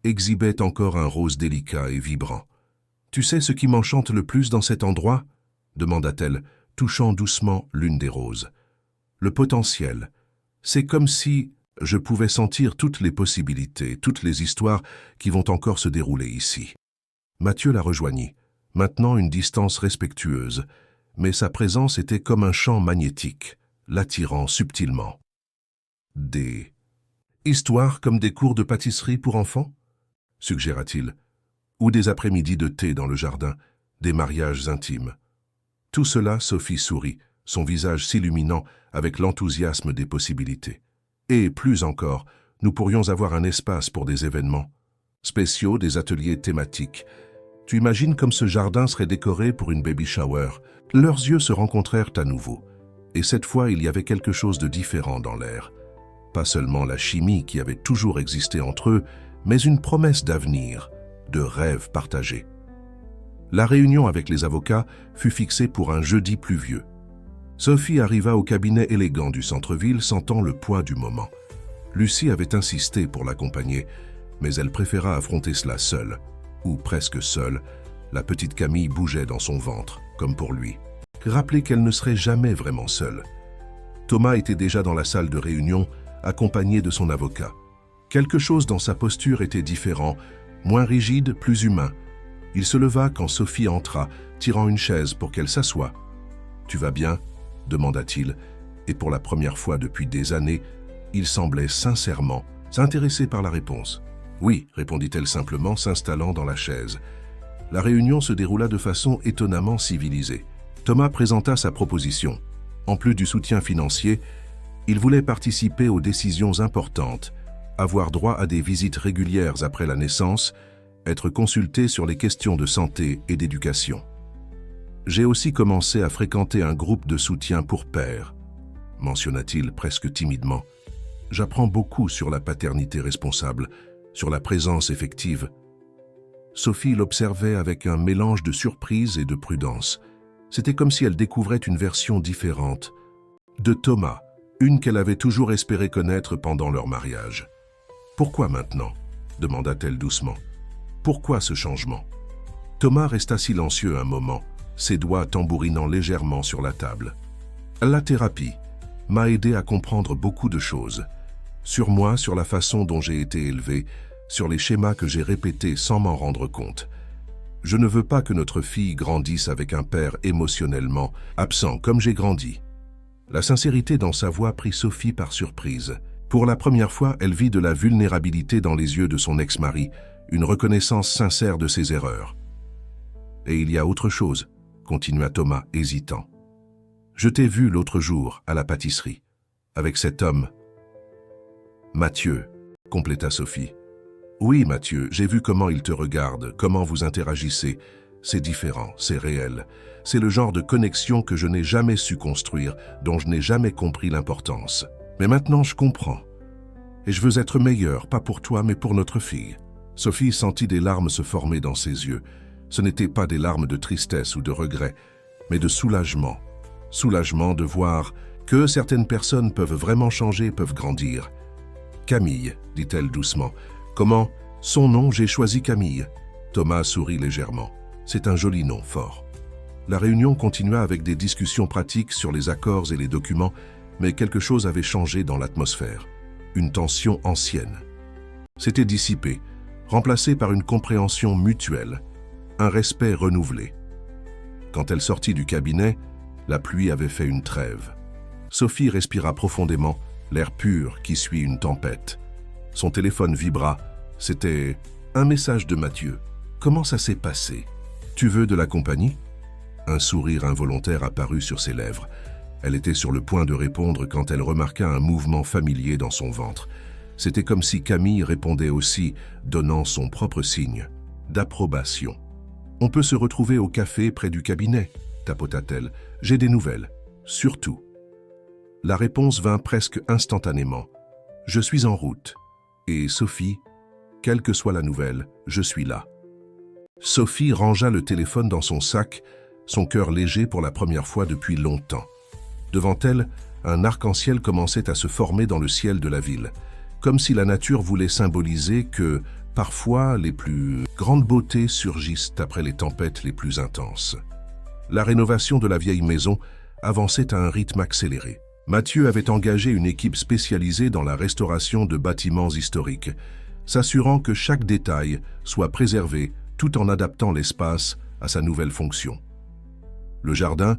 exhibaient encore un rose délicat et vibrant. « Tu sais ce qui m'enchante le plus dans cet endroit ?» demanda-t-elle, touchant doucement l'une des roses. « Le potentiel. C'est comme si je pouvais sentir toutes les possibilités, toutes les histoires qui vont encore se dérouler ici. » Mathieu la rejoignit, maintenant une distance respectueuse, mais sa présence était comme un champ magnétique, l'attirant subtilement. « Des histoires comme des cours de pâtisserie pour enfants ?» suggéra-t-il. « Ou des après-midi de thé dans le jardin, des mariages intimes. » Tout cela, Sophie sourit, son visage s'illuminant avec l'enthousiasme des possibilités. Et plus encore, nous pourrions avoir un espace pour des événements spéciaux, des ateliers thématiques. Tu imagines comme ce jardin serait décoré pour une baby shower. Leurs yeux se rencontrèrent à nouveau. Et cette fois, il y avait quelque chose de différent dans l'air. Pas seulement la chimie qui avait toujours existé entre eux, mais une promesse d'avenir, de rêve partagé. La réunion avec les avocats fut fixée pour un jeudi pluvieux. Sophie arriva au cabinet élégant du centre-ville sentant le poids du moment. Lucie avait insisté pour l'accompagner, mais elle préféra affronter cela seule, ou presque seule. La petite Camille bougeait dans son ventre, comme pour lui. Rappeler qu'elle ne serait jamais vraiment seule. Thomas était déjà dans la salle de réunion, accompagné de son avocat. Quelque chose dans sa posture était différent, moins rigide, plus humain. Il se leva quand Sophie entra, tirant une chaise pour qu'elle s'assoie. « Tu vas bien ?» demanda-t-il, et pour la première fois depuis des années, il semblait sincèrement s'intéresser par la réponse. « Oui », répondit-elle simplement, s'installant dans la chaise. La réunion se déroula de façon étonnamment civilisée. Thomas présenta sa proposition. En plus du soutien financier, Il voulait participer aux décisions importantes, avoir droit à des visites régulières après la naissance, être consulté sur les questions de santé et d'éducation. J'ai aussi commencé à fréquenter un groupe de soutien pour pères, mentionna-t-il presque timidement. J'apprends beaucoup sur la paternité responsable, sur la présence effective. Sophie l'observait avec un mélange de surprise et de prudence. C'était comme si elle découvrait une version différente de Thomas, une qu'elle avait toujours espéré connaître pendant leur mariage. « Pourquoi maintenant ?» demanda-t-elle doucement. « Pourquoi ce changement ?» Thomas resta silencieux un moment, ses doigts tambourinant légèrement sur la table. « La thérapie m'a aidé à comprendre beaucoup de choses. Sur moi, sur la façon dont j'ai été élevé, sur les schémas que j'ai répétés sans m'en rendre compte. Je ne veux pas que notre fille grandisse avec un père émotionnellement absent comme j'ai grandi. » La sincérité dans sa voix prit Sophie par surprise. Pour la première fois, elle vit de la vulnérabilité dans les yeux de son ex-mari, une reconnaissance sincère de ses erreurs. « Et il y a autre chose, » continua Thomas, hésitant. « Je t'ai vu l'autre jour à la pâtisserie, avec cet homme. »« Mathieu », compléta Sophie. « Oui, Mathieu, j'ai vu comment il te regarde, comment vous interagissez. C'est différent, c'est réel. C'est le genre de connexion que je n'ai jamais su construire, dont je n'ai jamais compris l'importance. Mais maintenant, je comprends. Et je veux être meilleur, pas pour toi, mais pour notre fille. » Sophie sentit des larmes se former dans ses yeux. Ce n'étaient pas des larmes de tristesse ou de regret, mais de soulagement. Soulagement de voir que certaines personnes peuvent vraiment changer, peuvent grandir. « Camille, dit-elle doucement. « Comment ? Son nom, j'ai choisi Camille. » Thomas sourit légèrement. « C'est un joli nom, fort. » La réunion continua avec des discussions pratiques sur les accords et les documents, mais quelque chose avait changé dans l'atmosphère. Une tension ancienne. S'était dissipée, remplacée par une compréhension mutuelle, un respect renouvelé. Quand elle sortit du cabinet, la pluie avait fait une trêve. Sophie respira profondément, l'air pur qui suit une tempête. Son téléphone vibra. C'était un message de Mathieu. « Comment ça s'est passé ? Tu veux de la compagnie ?» Un sourire involontaire apparut sur ses lèvres. Elle était sur le point de répondre quand elle remarqua un mouvement familier dans son ventre. C'était comme si Camille répondait aussi, donnant son propre signe d'approbation. « On peut se retrouver au café près du cabinet » tapota-t-elle. « J'ai des nouvelles. Surtout. » La réponse vint presque instantanément. « Je suis en route. Et Sophie, quelle que soit la nouvelle, je suis là. » Sophie rangea le téléphone dans son sac, son cœur léger pour la première fois depuis longtemps. Devant elle, un arc-en-ciel commençait à se former dans le ciel de la ville, comme si la nature voulait symboliser que, parfois, les plus grandes beautés surgissent après les tempêtes les plus intenses. La rénovation de la vieille maison avançait à un rythme accéléré. Mathieu avait engagé une équipe spécialisée dans la restauration de bâtiments historiques, s'assurant que chaque détail soit préservé tout en adaptant l'espace à sa nouvelle fonction. Le jardin,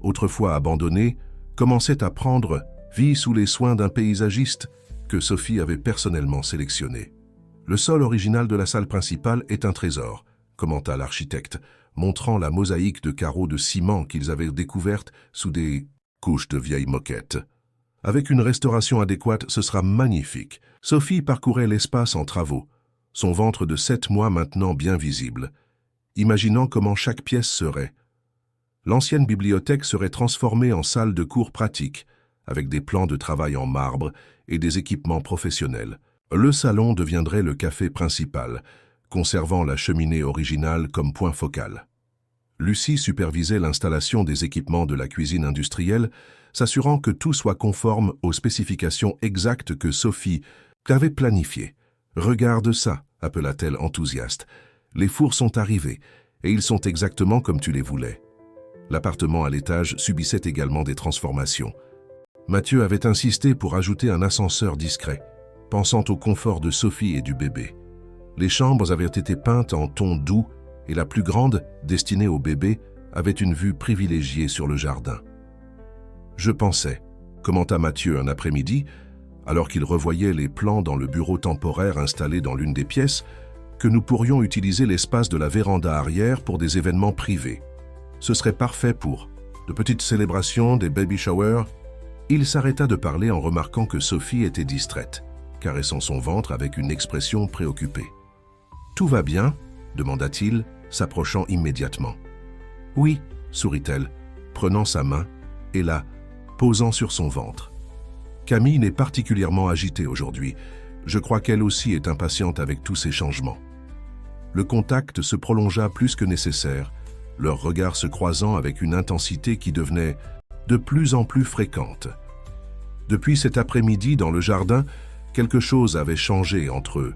autrefois abandonné, commençait à prendre vie sous les soins d'un paysagiste que Sophie avait personnellement sélectionné. « Le sol original de la salle principale est un trésor », commenta l'architecte, montrant la mosaïque de carreaux de ciment qu'ils avaient découverte sous des couches de vieilles moquettes. « Avec une restauration adéquate, ce sera magnifique. » Sophie parcourait l'espace en travaux, son ventre de 7 mois maintenant bien visible, imaginant comment chaque pièce serait. L'ancienne bibliothèque serait transformée en salle de cours pratique, avec des plans de travail en marbre et des équipements professionnels. Le salon deviendrait le café principal, conservant la cheminée originale comme point focal. Lucie supervisait l'installation des équipements de la cuisine industrielle, s'assurant que tout soit conforme aux spécifications exactes que Sophie avait planifiées. « Regarde ça », appela-t-elle enthousiaste. « Les fours sont arrivés, et ils sont exactement comme tu les voulais. » L'appartement à l'étage subissait également des transformations. Mathieu avait insisté pour ajouter un ascenseur discret, pensant au confort de Sophie et du bébé. Les chambres avaient été peintes en tons doux et la plus grande, destinée au bébé, avait une vue privilégiée sur le jardin. « Je pensais », commenta Mathieu un après-midi, alors qu'il revoyait les plans dans le bureau temporaire installé dans l'une des pièces, que nous pourrions utiliser l'espace de la véranda arrière pour des événements privés. Ce serait parfait pour de petites célébrations, des baby showers. Il s'arrêta de parler en remarquant que Sophie était distraite, caressant son ventre avec une expression préoccupée. « Tout va bien ?» demanda-t-il, s'approchant immédiatement. « Oui » sourit-elle, prenant sa main et la posant sur son ventre. Camille n'est particulièrement agitée aujourd'hui. Je crois qu'elle aussi est impatiente avec tous ces changements. Le contact se prolongea plus que nécessaire, leurs regards se croisant avec une intensité qui devenait de plus en plus fréquente. Depuis cet après-midi dans le jardin, quelque chose avait changé entre eux.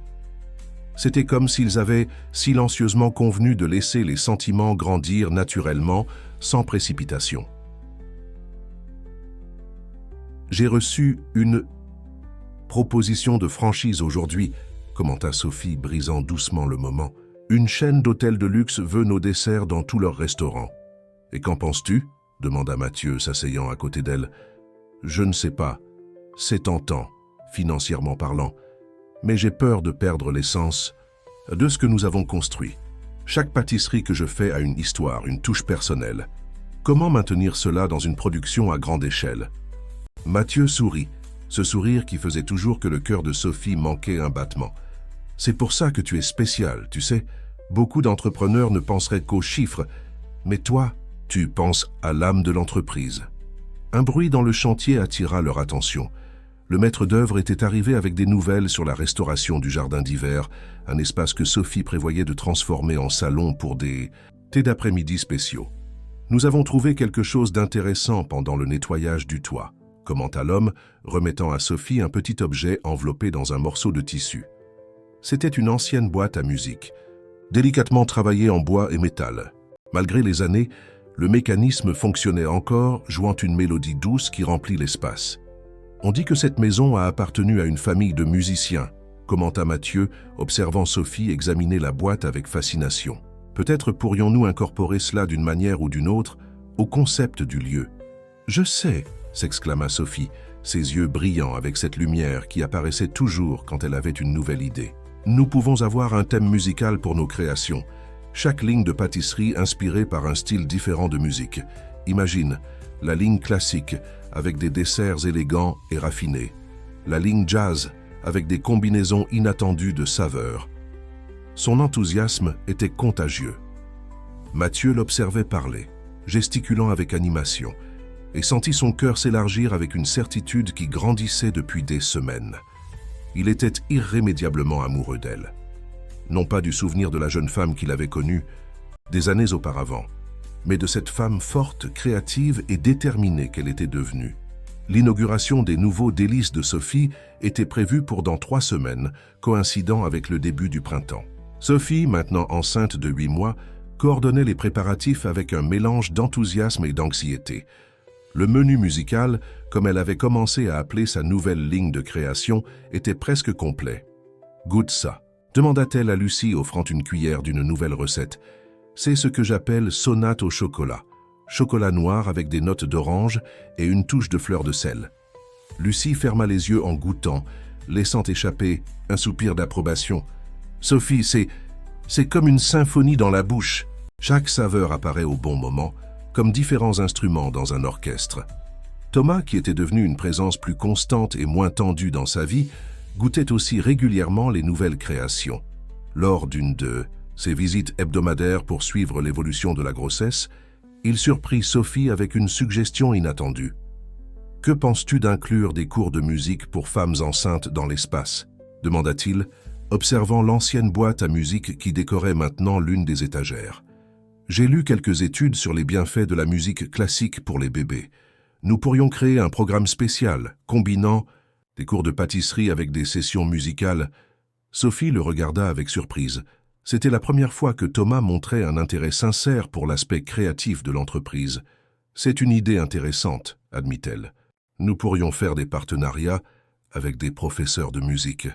C'était comme s'ils avaient silencieusement convenu de laisser les sentiments grandir naturellement, sans précipitation. J'ai reçu une proposition de franchise aujourd'hui, commenta Sophie, brisant doucement le moment. Une chaîne d'hôtels de luxe veut nos desserts dans tous leurs restaurants. Et qu'en penses-tu ? demanda Mathieu, s'asseyant à côté d'elle. Je ne sais pas. C'est tentant, financièrement parlant. Mais j'ai peur de perdre l'essence de ce que nous avons construit. Chaque pâtisserie que je fais a une histoire, une touche personnelle. Comment maintenir cela dans une production à grande échelle ? Mathieu sourit, ce sourire qui faisait toujours que le cœur de Sophie manquait un battement. C'est pour ça que tu es spécial, tu sais. Beaucoup d'entrepreneurs ne penseraient qu'aux chiffres, mais toi, tu penses à l'âme de l'entreprise. Un bruit dans le chantier attira leur attention. Le maître d'œuvre était arrivé avec des nouvelles sur la restauration du jardin d'hiver, un espace que Sophie prévoyait de transformer en salon pour des thés d'après-midi spéciaux. Nous avons trouvé quelque chose d'intéressant pendant le nettoyage du toit, commenta l'homme, remettant à Sophie un petit objet enveloppé dans un morceau de tissu. C'était une ancienne boîte à musique, délicatement travaillée en bois et métal. Malgré les années, le mécanisme fonctionnait encore, jouant une mélodie douce qui remplit l'espace. On dit que cette maison a appartenu à une famille de musiciens, commenta Mathieu, observant Sophie examiner la boîte avec fascination. Peut-être pourrions-nous incorporer cela d'une manière ou d'une autre au concept du lieu. Je sais, s'exclama Sophie, ses yeux brillants avec cette lumière qui apparaissait toujours quand elle avait une nouvelle idée. Nous pouvons avoir un thème musical pour nos créations. Chaque ligne de pâtisserie inspirée par un style différent de musique. Imagine, la ligne classique avec des desserts élégants et raffinés. La ligne jazz avec des combinaisons inattendues de saveurs. Son enthousiasme était contagieux. Mathieu l'observait parler, gesticulant avec animation, et sentit son cœur s'élargir avec une certitude qui grandissait depuis des semaines. Il était irrémédiablement amoureux d'elle. Non pas du souvenir de la jeune femme qu'il avait connue des années auparavant, mais de cette femme forte, créative et déterminée qu'elle était devenue. L'inauguration des nouveaux délices de Sophie était prévue pour dans 3 semaines, coïncidant avec le début du printemps. Sophie, maintenant enceinte de 8 mois, coordonnait les préparatifs avec un mélange d'enthousiasme et d'anxiété. Le menu musical, comme elle avait commencé à appeler sa nouvelle ligne de création, était presque complet. « Goûte ça », demanda-t-elle à Lucie, offrant une cuillère d'une nouvelle recette. « C'est ce que j'appelle sonate au chocolat. Chocolat noir avec des notes d'orange et une touche de fleur de sel. » Lucie ferma les yeux en goûtant, laissant échapper un soupir d'approbation. « Sophie, c'est comme une symphonie dans la bouche. Chaque saveur apparaît au bon moment, comme différents instruments dans un orchestre. » Thomas, qui était devenu une présence plus constante et moins tendue dans sa vie, goûtait aussi régulièrement les nouvelles créations. Lors d'une de ses visites hebdomadaires pour suivre l'évolution de la grossesse, il surprit Sophie avec une suggestion inattendue. « Que penses-tu d'inclure des cours de musique pour femmes enceintes dans l'espace ?» demanda-t-il, observant l'ancienne boîte à musique qui décorait maintenant l'une des étagères. « J'ai lu quelques études sur les bienfaits de la musique classique pour les bébés. Nous pourrions créer un programme spécial, combinant des cours de pâtisserie avec des sessions musicales. » Sophie le regarda avec surprise. C'était la première fois que Thomas montrait un intérêt sincère pour l'aspect créatif de l'entreprise. « C'est une idée intéressante, » admit-elle. « Nous pourrions faire des partenariats avec des professeurs de musique. »«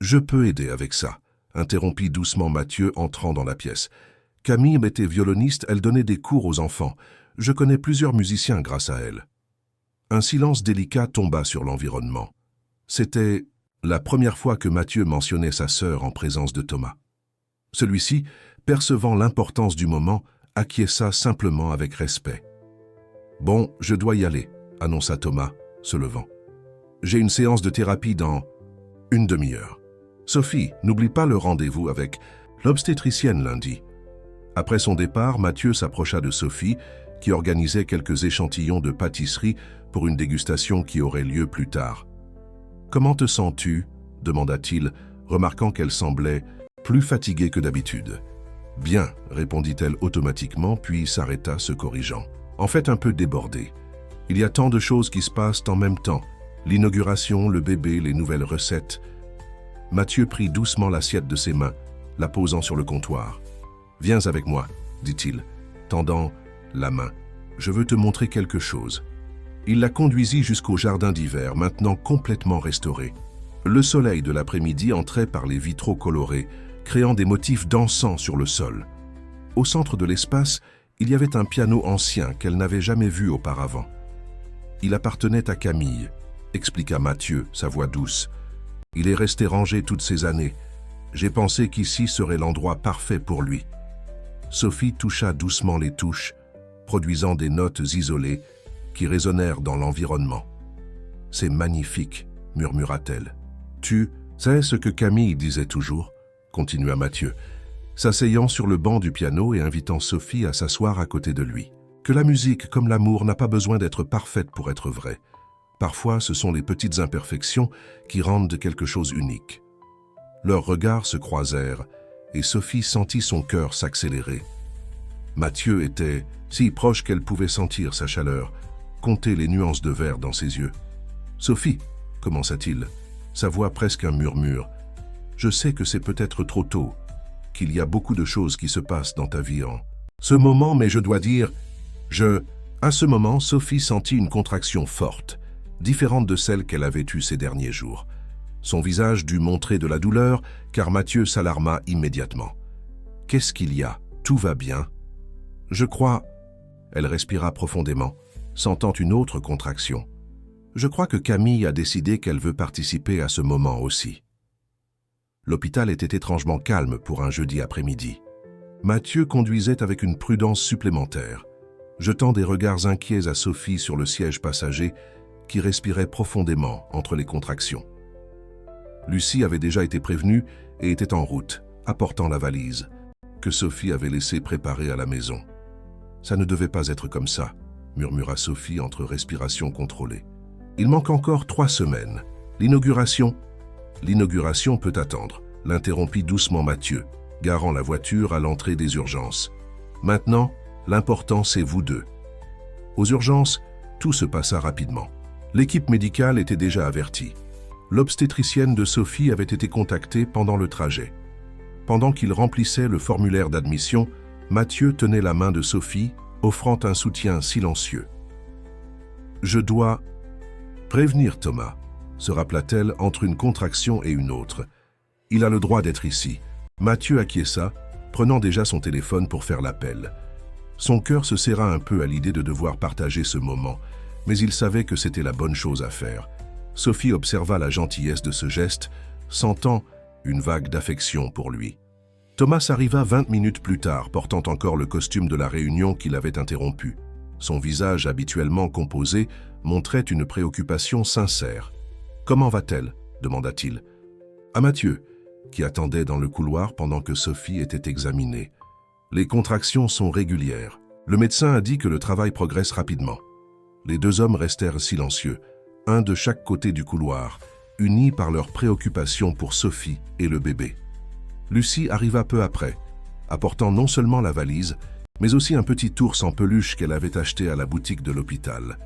Je peux aider avec ça, » interrompit doucement Mathieu, entrant dans la pièce. « Camille était violoniste, elle donnait des cours aux enfants. Je connais plusieurs musiciens grâce à elle. » Un silence délicat tomba sur l'environnement. C'était la première fois que Mathieu mentionnait sa sœur en présence de Thomas. Celui-ci, percevant l'importance du moment, acquiesça simplement avec respect. « Bon, je dois y aller, » annonça Thomas, se levant. J'ai une séance de thérapie dans une demi-heure. Sophie, n'oublie pas le rendez-vous avec l'obstétricienne lundi. Après son départ, Mathieu s'approcha de Sophie, qui organisait quelques échantillons de pâtisserie pour une dégustation qui aurait lieu plus tard. « Comment te sens-tu » demanda-t-il, remarquant qu'elle semblait plus fatiguée que d'habitude. « Bien » répondit-elle automatiquement, puis s'arrêta, se corrigeant. « En fait, un peu débordée. Il y a tant de choses qui se passent en même temps. L'inauguration, le bébé, les nouvelles recettes. » Mathieu prit doucement l'assiette de ses mains, la posant sur le comptoir. « Viens avec moi, » dit-il, tendant la main. « Je veux te montrer quelque chose. » Il la conduisit jusqu'au jardin d'hiver, maintenant complètement restauré. Le soleil de l'après-midi entrait par les vitraux colorés, créant des motifs dansants sur le sol. Au centre de l'espace, il y avait un piano ancien qu'elle n'avait jamais vu auparavant. « Il appartenait à Camille », expliqua Mathieu, sa voix douce. « Il est resté rangé toutes ces années. J'ai pensé qu'ici serait l'endroit parfait pour lui. » Sophie toucha doucement les touches, produisant des notes isolées qui résonnèrent dans l'environnement. « C'est magnifique », murmura-t-elle. « Tu sais ce que Camille disait toujours ?» continua Mathieu, s'asseyant sur le banc du piano et invitant Sophie à s'asseoir à côté de lui. « Que la musique, comme l'amour, n'a pas besoin d'être parfaite pour être vraie. Parfois, ce sont les petites imperfections qui rendent quelque chose unique. » Leurs regards se croisèrent et Sophie sentit son cœur s'accélérer. Mathieu était si proche qu'elle pouvait sentir sa chaleur, compter les nuances de vert dans ses yeux. « Sophie, » commença-t-il, sa voix presque un murmure, « je sais que c'est peut-être trop tôt, qu'il y a beaucoup de choses qui se passent dans ta vie en ce moment, mais je dois dire, À ce moment, Sophie sentit une contraction forte, différente de celle qu'elle avait eue ces derniers jours. Son visage dut montrer de la douleur, car Mathieu s'alarma immédiatement. « Qu'est-ce qu'il y a? Tout va bien ?»« Je crois... » Elle respira profondément, sentant une autre contraction. « Je crois que Camille a décidé qu'elle veut participer à ce moment aussi. » L'hôpital était étrangement calme pour un jeudi après-midi. Mathieu conduisait avec une prudence supplémentaire, jetant des regards inquiets à Sophie sur le siège passager qui respirait profondément entre les contractions. Lucie avait déjà été prévenue et était en route, apportant la valise, que Sophie avait laissée préparer à la maison. « Ça ne devait pas être comme ça », murmura Sophie entre respirations contrôlées. « Il manque encore 3 semaines. L'inauguration... » « L'inauguration peut attendre », l'interrompit doucement Mathieu, garant la voiture à l'entrée des urgences. « Maintenant, l'important c'est vous deux. » Aux urgences, tout se passa rapidement. L'équipe médicale était déjà avertie. L'obstétricienne de Sophie avait été contactée pendant le trajet. Pendant qu'il remplissait le formulaire d'admission, Mathieu tenait la main de Sophie, offrant un soutien silencieux. « Je dois prévenir Thomas », se rappela-t-elle entre une contraction et une autre. « Il a le droit d'être ici. » Mathieu acquiesça, prenant déjà son téléphone pour faire l'appel. Son cœur se serra un peu à l'idée de devoir partager ce moment, mais il savait que c'était la bonne chose à faire. Sophie observa la gentillesse de ce geste, sentant une vague d'affection pour lui. Thomas arriva 20 minutes plus tard, portant encore le costume de la réunion qu'il avait interrompu. Son visage habituellement composé montrait une préoccupation sincère. « Comment va-t-elle » demanda-t-il. À Mathieu, qui attendait dans le couloir pendant que Sophie était examinée. « Les contractions sont régulières. Le médecin a dit que le travail progresse rapidement. » Les 2 hommes restèrent silencieux, un de chaque côté du couloir, unis par leur préoccupation pour Sophie et le bébé. Lucie arriva peu après, apportant non seulement la valise, mais aussi un petit ours en peluche qu'elle avait acheté à la boutique de l'hôpital.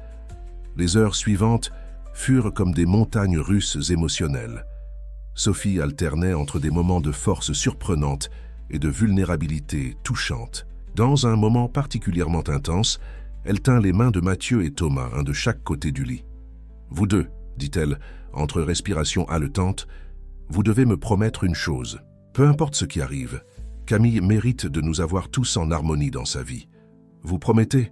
Les heures suivantes furent comme des montagnes russes émotionnelles. Sophie alternait entre des moments de force surprenante et de vulnérabilité touchante. Dans un moment particulièrement intense, elle tint les mains de Mathieu et Thomas, un de chaque côté du lit. « Vous deux, » dit-elle, entre respirations haletantes, « vous devez me promettre une chose. Peu importe ce qui arrive, Camille mérite de nous avoir tous en harmonie dans sa vie. Vous promettez ?»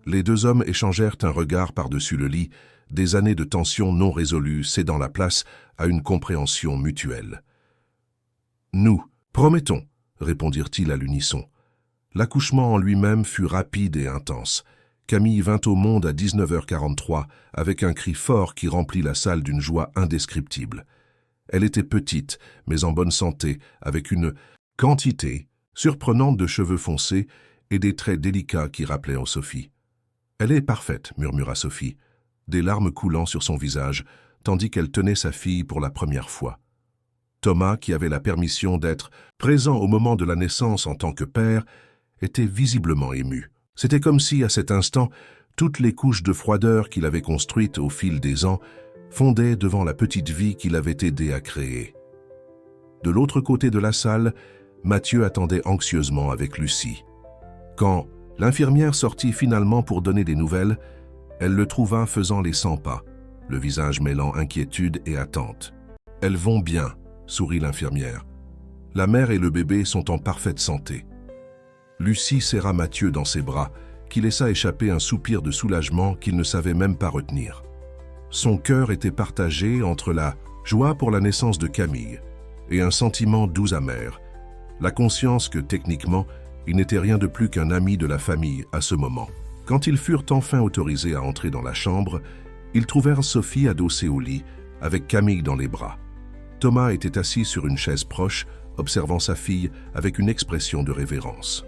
Les 2 hommes échangèrent un regard par-dessus le lit, des années de tension non résolues cédant la place à une compréhension mutuelle. « Nous, promettons », répondirent-ils à l'unisson. L'accouchement en lui-même fut rapide et intense, Camille vint au monde à 19h43 avec un cri fort qui remplit la salle d'une joie indescriptible. Elle était petite, mais en bonne santé, avec une quantité surprenante de cheveux foncés et des traits délicats qui rappelaient en Sophie. « Elle est parfaite », murmura Sophie, des larmes coulant sur son visage, tandis qu'elle tenait sa fille pour la première fois. Thomas, qui avait la permission d'être présent au moment de la naissance en tant que père, était visiblement ému. C'était comme si, à cet instant, toutes les couches de froideur qu'il avait construites au fil des ans fondaient devant la petite vie qu'il avait aidé à créer. De l'autre côté de la salle, Mathieu attendait anxieusement avec Lucie. Quand l'infirmière sortit finalement pour donner des nouvelles, elle le trouva faisant les 100 pas, le visage mêlant inquiétude et attente. « Elles vont bien », sourit l'infirmière. « La mère et le bébé sont en parfaite santé. » Lucie serra Mathieu dans ses bras, qui laissa échapper un soupir de soulagement qu'il ne savait même pas retenir. Son cœur était partagé entre la joie pour la naissance de Camille et un sentiment doux amer, la conscience que, techniquement, il n'était rien de plus qu'un ami de la famille à ce moment. Quand ils furent enfin autorisés à entrer dans la chambre, ils trouvèrent Sophie adossée au lit, avec Camille dans les bras. Thomas était assis sur une chaise proche, observant sa fille avec une expression de révérence.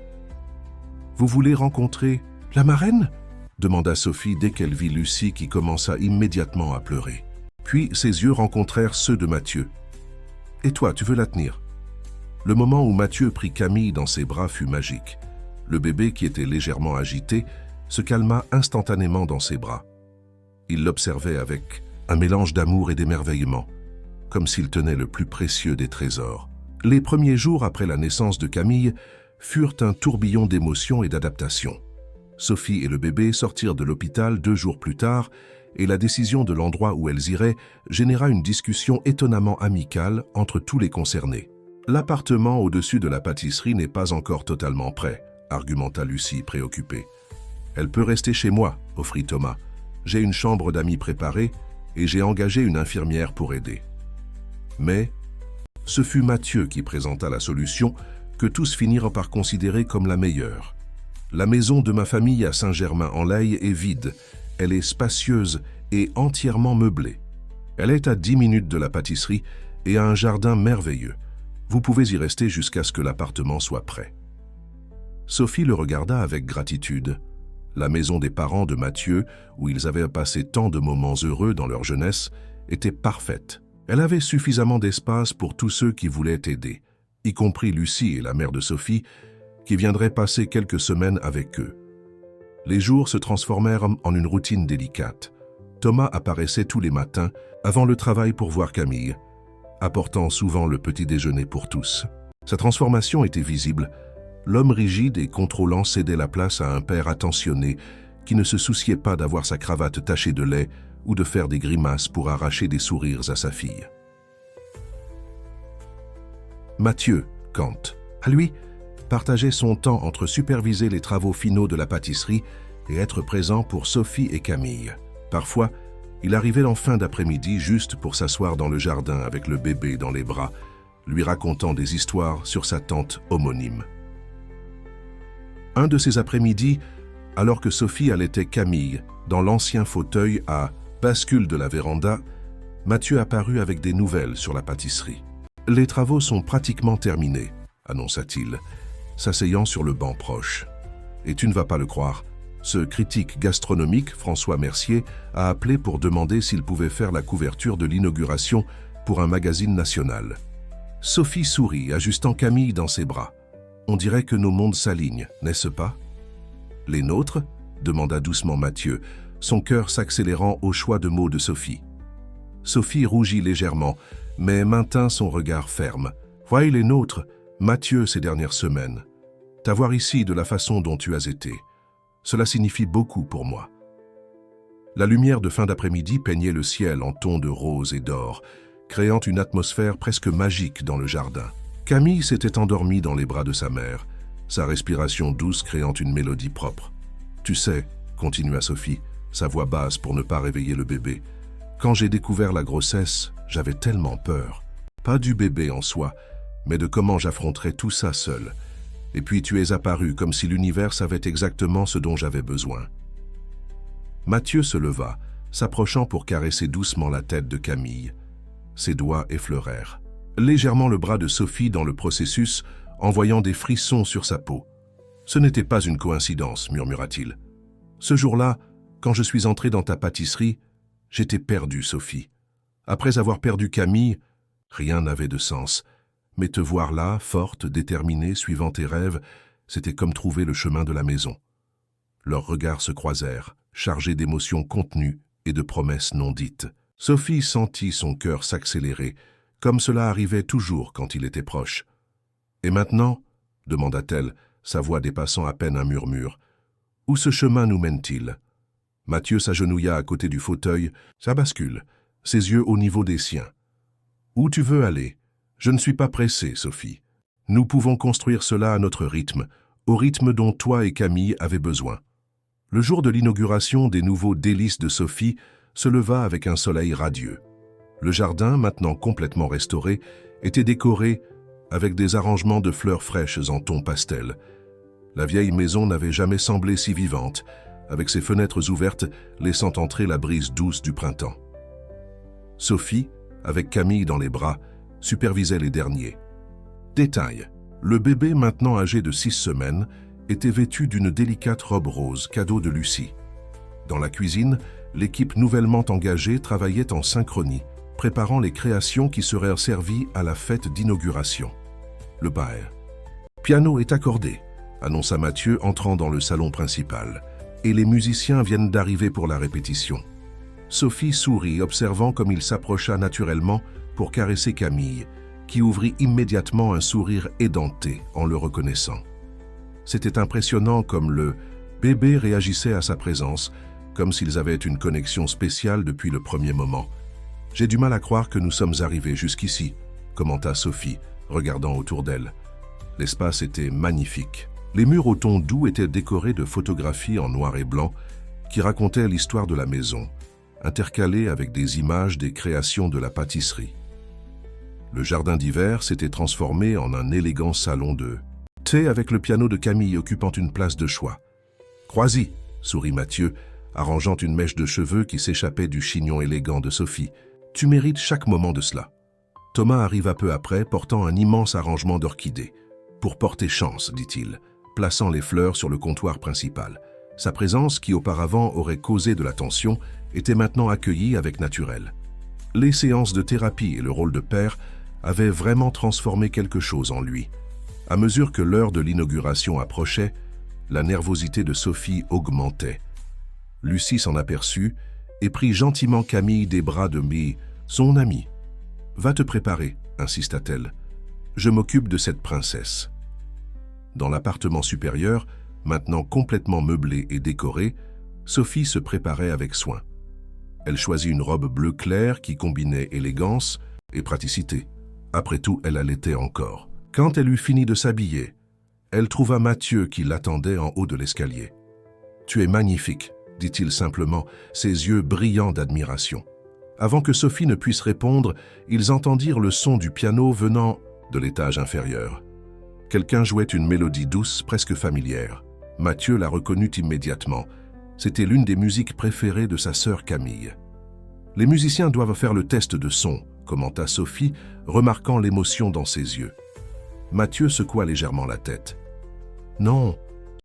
« Vous voulez rencontrer la marraine ?» demanda Sophie dès qu'elle vit Lucie qui commença immédiatement à pleurer. Puis ses yeux rencontrèrent ceux de Mathieu. « Et toi, tu veux la tenir ?» Le moment où Mathieu prit Camille dans ses bras fut magique. Le bébé, qui était légèrement agité, se calma instantanément dans ses bras. Il l'observait avec un mélange d'amour et d'émerveillement, comme s'il tenait le plus précieux des trésors. Les premiers jours après la naissance de Camille furent un tourbillon d'émotions et d'adaptation. Sophie et le bébé sortirent de l'hôpital 2 jours plus tard, et la décision de l'endroit où elles iraient généra une discussion étonnamment amicale entre tous les concernés. « L'appartement au-dessus de la pâtisserie n'est pas encore totalement prêt », argumenta Lucie préoccupée. « Elle peut rester chez moi », offrit Thomas. « J'ai une chambre d'amis préparée et j'ai engagé une infirmière pour aider. » Mais ce fut Mathieu qui présenta la solution que tous finirent par considérer comme la meilleure. « La maison de ma famille à Saint-Germain-en-Laye est vide. Elle est spacieuse et entièrement meublée. Elle est à 10 minutes de la pâtisserie et a un jardin merveilleux. Vous pouvez y rester jusqu'à ce que l'appartement soit prêt. » Sophie le regarda avec gratitude. La maison des parents de Mathieu, où ils avaient passé tant de moments heureux dans leur jeunesse, était parfaite. Elle avait suffisamment d'espace pour tous ceux qui voulaient aider, y compris Lucie et la mère de Sophie, qui viendraient passer quelques semaines avec eux. Les jours se transformèrent en une routine délicate. Thomas apparaissait tous les matins avant le travail pour voir Camille, apportant souvent le petit déjeuner pour tous. Sa transformation était visible. L'homme rigide et contrôlant cédait la place à un père attentionné qui ne se souciait pas d'avoir sa cravate tachée de lait ou de faire des grimaces pour arracher des sourires à sa fille. Mathieu, quant à lui, partageait son temps entre superviser les travaux finaux de la pâtisserie et être présent pour Sophie et Camille. Parfois, il arrivait en fin d'après-midi juste pour s'asseoir dans le jardin avec le bébé dans les bras, lui racontant des histoires sur sa tante homonyme. Un de ces après-midi, alors que Sophie allaitait Camille dans l'ancien fauteuil à bascule de la véranda, Mathieu apparut avec des nouvelles sur la pâtisserie. « Les travaux sont pratiquement terminés », annonça-t-il, s'asseyant sur le banc proche. « Et tu ne vas pas le croire, ce critique gastronomique, François Mercier, a appelé pour demander s'il pouvait faire la couverture de l'inauguration pour un magazine national. » Sophie sourit, ajustant Camille dans ses bras. « On dirait que nos mondes s'alignent, n'est-ce pas ?»« Les nôtres ?» demanda doucement Mathieu, son cœur s'accélérant au choix de mots de Sophie. Sophie rougit légèrement, mais maintint son regard ferme. « Voyez les nôtres, Mathieu, ces dernières semaines. T'avoir ici de la façon dont tu as été. Cela signifie beaucoup pour moi. » La lumière de fin d'après-midi peignait le ciel en tons de rose et d'or, créant une atmosphère presque magique dans le jardin. Camille s'était endormie dans les bras de sa mère, sa respiration douce créant une mélodie propre. « Tu sais, » continua Sophie, sa voix basse pour ne pas réveiller le bébé, « quand j'ai découvert la grossesse, j'avais tellement peur. Pas du bébé en soi, mais de comment j'affronterais tout ça seul. Et puis tu es apparu comme si l'univers savait exactement ce dont j'avais besoin. Mathieu se leva, s'approchant pour caresser doucement la tête de Camille. Ses doigts effleurèrent légèrement le bras de Sophie dans le processus, envoyant des frissons sur sa peau. « Ce n'était pas une coïncidence, murmura-t-il. Ce jour-là, quand je suis entré dans ta pâtisserie, j'étais perdu, Sophie. Après avoir perdu Camille, rien n'avait de sens. Mais te voir là, forte, déterminée, suivant tes rêves, c'était comme trouver le chemin de la maison. » Leurs regards se croisèrent, chargés d'émotions contenues et de promesses non dites. Sophie sentit son cœur s'accélérer, comme cela arrivait toujours quand il était proche. « Et maintenant ?» demanda-t-elle, sa voix dépassant à peine un murmure. « Où ce chemin nous mène-t-il » Mathieu s'agenouilla à côté du fauteuil, sa bascule, ses yeux au niveau des siens. « Où tu veux aller ? Je ne suis pas pressé, Sophie. Nous pouvons construire cela à notre rythme, au rythme dont toi et Camille avez besoin. » Le jour de l'inauguration des nouveaux délices de Sophie se leva avec un soleil radieux. Le jardin, maintenant complètement restauré, était décoré avec des arrangements de fleurs fraîches en ton pastel. La vieille maison n'avait jamais semblé si vivante, avec ses fenêtres ouvertes laissant entrer la brise douce du printemps. Sophie, avec Camille dans les bras, supervisait les derniers. Détail, le bébé, maintenant âgé de 6 semaines, était vêtu d'une délicate robe rose, cadeau de Lucie. Dans la cuisine, l'équipe nouvellement engagée travaillait en synchronie, préparant les créations qui seraient servies à la fête d'inauguration. Le bal. « Piano est accordé », annonça Mathieu entrant dans le salon principal, « et les musiciens viennent d'arriver pour la répétition. » Sophie sourit, observant comme il s'approcha naturellement pour caresser Camille, qui ouvrit immédiatement un sourire édenté en le reconnaissant. C'était impressionnant comme le bébé réagissait à sa présence, comme s'ils avaient une connexion spéciale depuis le premier moment. « J'ai du mal à croire que nous sommes arrivés jusqu'ici », commenta Sophie, regardant autour d'elle. L'espace était magnifique. Les murs au ton doux étaient décorés de photographies en noir et blanc qui racontaient l'histoire de la maison, intercalées avec des images des créations de la pâtisserie. Le jardin d'hiver s'était transformé en un élégant salon de thé avec le piano de Camille occupant une place de choix. « Crois-y », sourit Mathieu, arrangeant une mèche de cheveux qui s'échappait du chignon élégant de Sophie. « Tu mérites chaque moment de cela. » Thomas arriva peu après, portant un immense arrangement d'orchidées. « Pour porter chance, dit-il, plaçant les fleurs sur le comptoir principal. Sa présence, qui auparavant aurait causé de la tension, était maintenant accueillie avec naturel. Les séances de thérapie et le rôle de père avaient vraiment transformé quelque chose en lui. À mesure que l'heure de l'inauguration approchait, la nervosité de Sophie augmentait. Lucie s'en aperçut et prit gentiment Camille des bras de son amie. « Va te préparer, insista-t-elle. Je m'occupe de cette princesse. » Dans l'appartement supérieur, maintenant complètement meublé et décoré, Sophie se préparait avec soin. Elle choisit une robe bleu clair qui combinait élégance et praticité. Après tout, elle allaitait encore. Quand elle eut fini de s'habiller, elle trouva Mathieu qui l'attendait en haut de l'escalier. « Tu es magnifique », dit-il simplement, ses yeux brillants d'admiration. Avant que Sophie ne puisse répondre, ils entendirent le son du piano venant de l'étage inférieur. Quelqu'un jouait une mélodie douce, presque familière. Mathieu la reconnut immédiatement. C'était l'une des musiques préférées de sa sœur Camille. « Les musiciens doivent faire le test de son », commenta Sophie, remarquant l'émotion dans ses yeux. Mathieu secoua légèrement la tête. « Non,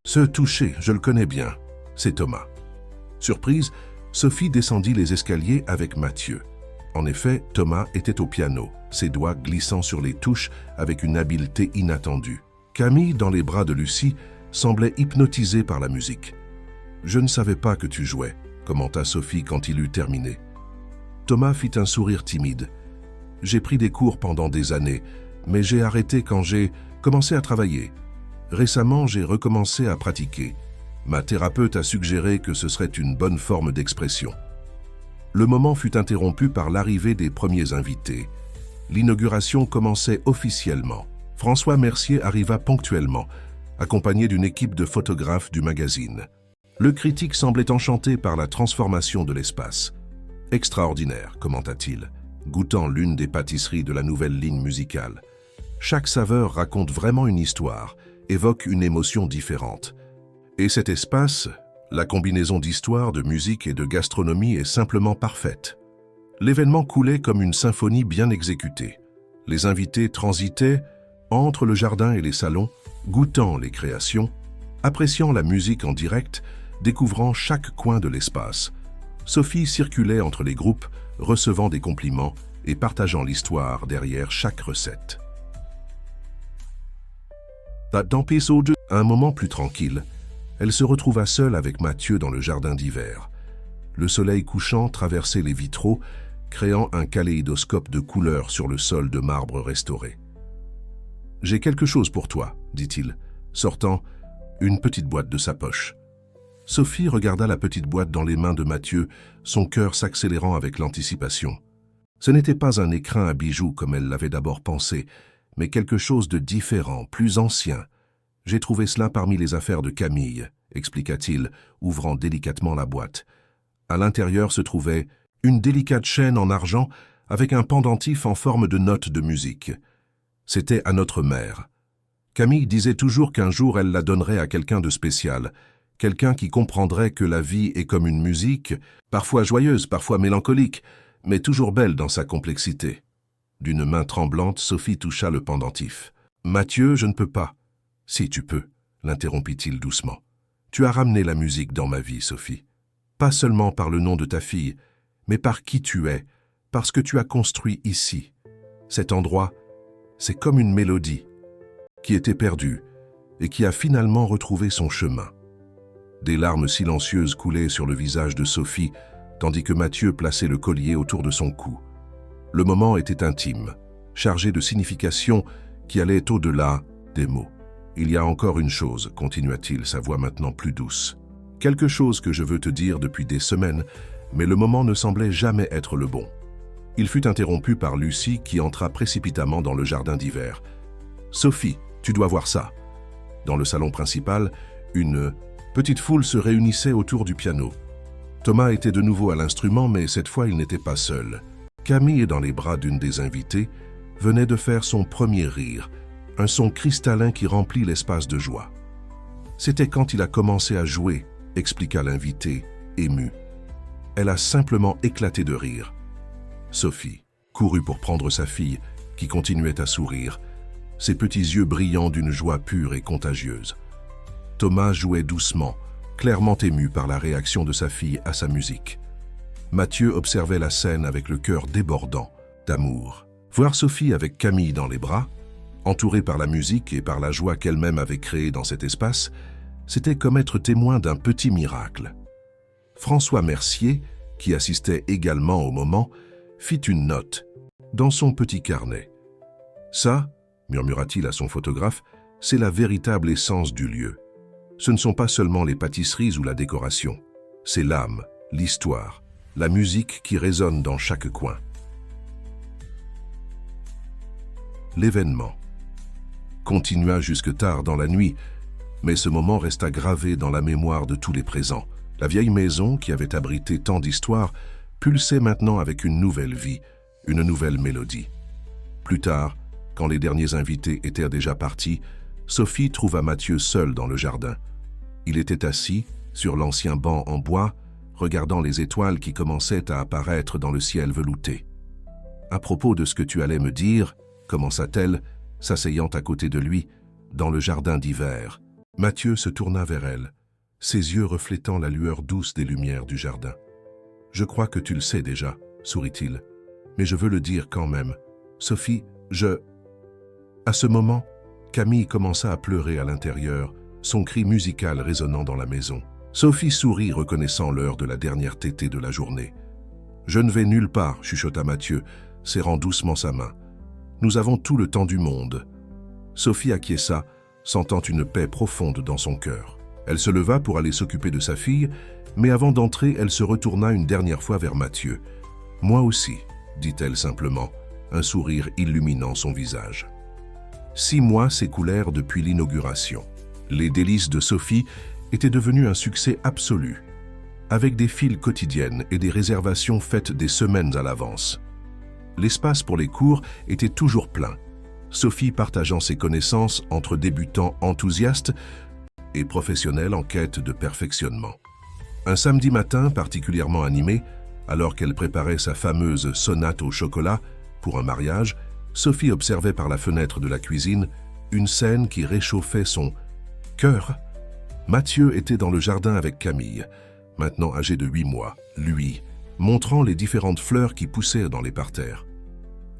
ce toucher, je le connais bien, c'est Thomas. » Surprise, Sophie descendit les escaliers avec Mathieu. En effet, Thomas était au piano, ses doigts glissant sur les touches avec une habileté inattendue. Camille, dans les bras de Lucie, semblait hypnotisée par la musique. « Je ne savais pas que tu jouais », commenta Sophie quand il eut terminé. Thomas fit un sourire timide. « J'ai pris des cours pendant des années, mais j'ai arrêté quand j'ai commencé à travailler. Récemment, j'ai recommencé à pratiquer. Ma thérapeute a suggéré que ce serait une bonne forme d'expression. » Le moment fut interrompu par l'arrivée des premiers invités. L'inauguration commençait officiellement. François Mercier arriva ponctuellement, accompagné d'une équipe de photographes du magazine. Le critique semblait enchanté par la transformation de l'espace. « Extraordinaire », commenta-t-il, goûtant l'une des pâtisseries de la nouvelle ligne musicale. Chaque saveur raconte vraiment une histoire, évoque une émotion différente. Et cet espace, La combinaison d'histoire, de musique et de gastronomie est simplement parfaite. L'événement coulait comme une symphonie bien exécutée. Les invités transitaient entre le jardin et les salons, goûtant les créations, appréciant la musique en direct, découvrant chaque coin de l'espace. Sophie circulait entre les groupes, recevant des compliments et partageant l'histoire derrière chaque recette. Dans l'épisode 2, un moment plus tranquille, elle se retrouva seule avec Mathieu dans le jardin d'hiver. Le soleil couchant traversait les vitraux, créant un kaléidoscope de couleurs sur le sol de marbre restauré. « J'ai quelque chose pour toi, » dit-il, sortant une petite boîte de sa poche. Sophie regarda la petite boîte dans les mains de Mathieu, son cœur s'accélérant avec l'anticipation. Ce n'était pas un écrin à bijoux comme elle l'avait d'abord pensé, mais quelque chose de différent, plus ancien. « J'ai trouvé cela parmi les affaires de Camille », expliqua-t-il, ouvrant délicatement la boîte. À l'intérieur se trouvait une délicate chaîne en argent avec un pendentif en forme de note de musique. C'était à notre mère. Camille disait toujours qu'un jour elle la donnerait à quelqu'un de spécial, quelqu'un qui comprendrait que la vie est comme une musique, parfois joyeuse, parfois mélancolique, mais toujours belle dans sa complexité. D'une main tremblante, Sophie toucha le pendentif. « Mathieu, je ne peux pas. »« Si, tu peux, » l'interrompit-il doucement. « Tu as ramené la musique dans ma vie, Sophie. Pas seulement par le nom de ta fille, mais par qui tu es, parce que tu as construit ici. Cet endroit, c'est comme une mélodie qui était perdue et qui a finalement retrouvé son chemin. » Des larmes silencieuses coulaient sur le visage de Sophie, tandis que Mathieu plaçait le collier autour de son cou. Le moment était intime, chargé de significations qui allaient au-delà des mots. « Il y a encore une chose, » continua-t-il, sa voix maintenant plus douce. « Quelque chose que je veux te dire depuis des semaines, mais le moment ne semblait jamais être le bon. » Il fut interrompu par Lucie qui entra précipitamment dans le jardin d'hiver. « Sophie, tu dois voir ça. » Dans le salon principal, une petite foule se réunissait autour du piano. Thomas était de nouveau à l'instrument, mais cette fois il n'était pas seul. Camille, dans les bras d'une des invitées, venait de faire son premier rire, un son cristallin qui remplit l'espace de joie. « C'était quand il a commencé à jouer, » expliqua l'invité, ému. Elle a simplement éclaté de rire. Sophie courut pour prendre sa fille, qui continuait à sourire, ses petits yeux brillants d'une joie pure et contagieuse. Thomas jouait doucement, clairement ému par la réaction de sa fille à sa musique. Mathieu observait la scène avec le cœur débordant d'amour. Voir Sophie avec Camille dans les bras, entourée par la musique et par la joie qu'elle-même avait créée dans cet espace, c'était comme être témoin d'un petit miracle. François Mercier, qui assistait également au moment, fit une note dans son petit carnet. « Ça, » murmura-t-il à son photographe, « c'est la véritable essence du lieu. Ce ne sont pas seulement les pâtisseries ou la décoration, c'est l'âme, l'histoire, la musique qui résonne dans chaque coin. » L'événement continua jusque tard dans la nuit, mais ce moment resta gravé dans la mémoire de tous les présents. La vieille maison, qui avait abrité tant d'histoires, pulsait maintenant avec une nouvelle vie, une nouvelle mélodie. Plus tard, quand les derniers invités étaient déjà partis, Sophie trouva Mathieu seul dans le jardin. Il était assis, sur l'ancien banc en bois, regardant les étoiles qui commençaient à apparaître dans le ciel velouté. « À propos de ce que tu allais me dire, » commença-t-elle, s'asseyant à côté de lui, dans le jardin d'hiver. Mathieu se tourna vers elle, ses yeux reflétant la lueur douce des lumières du jardin. « Je crois que tu le sais déjà, » sourit-il, « mais je veux le dire quand même. Sophie, je... » À ce moment, Camille commença à pleurer à l'intérieur, son cri musical résonnant dans la maison. Sophie sourit, reconnaissant l'heure de la dernière tétée de la journée. « Je ne vais nulle part, » chuchota Mathieu, serrant doucement sa main. « Nous avons tout le temps du monde. » Sophie acquiesça, sentant une paix profonde dans son cœur. Elle se leva pour aller s'occuper de sa fille, mais avant d'entrer, elle se retourna une dernière fois vers Mathieu. « Moi aussi, » dit-elle simplement, un sourire illuminant son visage. 6 mois s'écoulèrent depuis l'inauguration. Les délices de Sophie étaient devenues un succès absolu, avec des files quotidiennes et des réservations faites des semaines à l'avance. L'espace pour les cours était toujours plein, Sophie partageant ses connaissances entre débutants enthousiastes et professionnels en quête de perfectionnement. Un samedi matin particulièrement animé, alors qu'elle préparait sa fameuse sonate au chocolat pour un mariage, Sophie observait par la fenêtre de la cuisine une scène qui réchauffait son cœur. Mathieu était dans le jardin avec Camille, maintenant âgée de 8 mois, lui, montrant les différentes fleurs qui poussaient dans les parterres.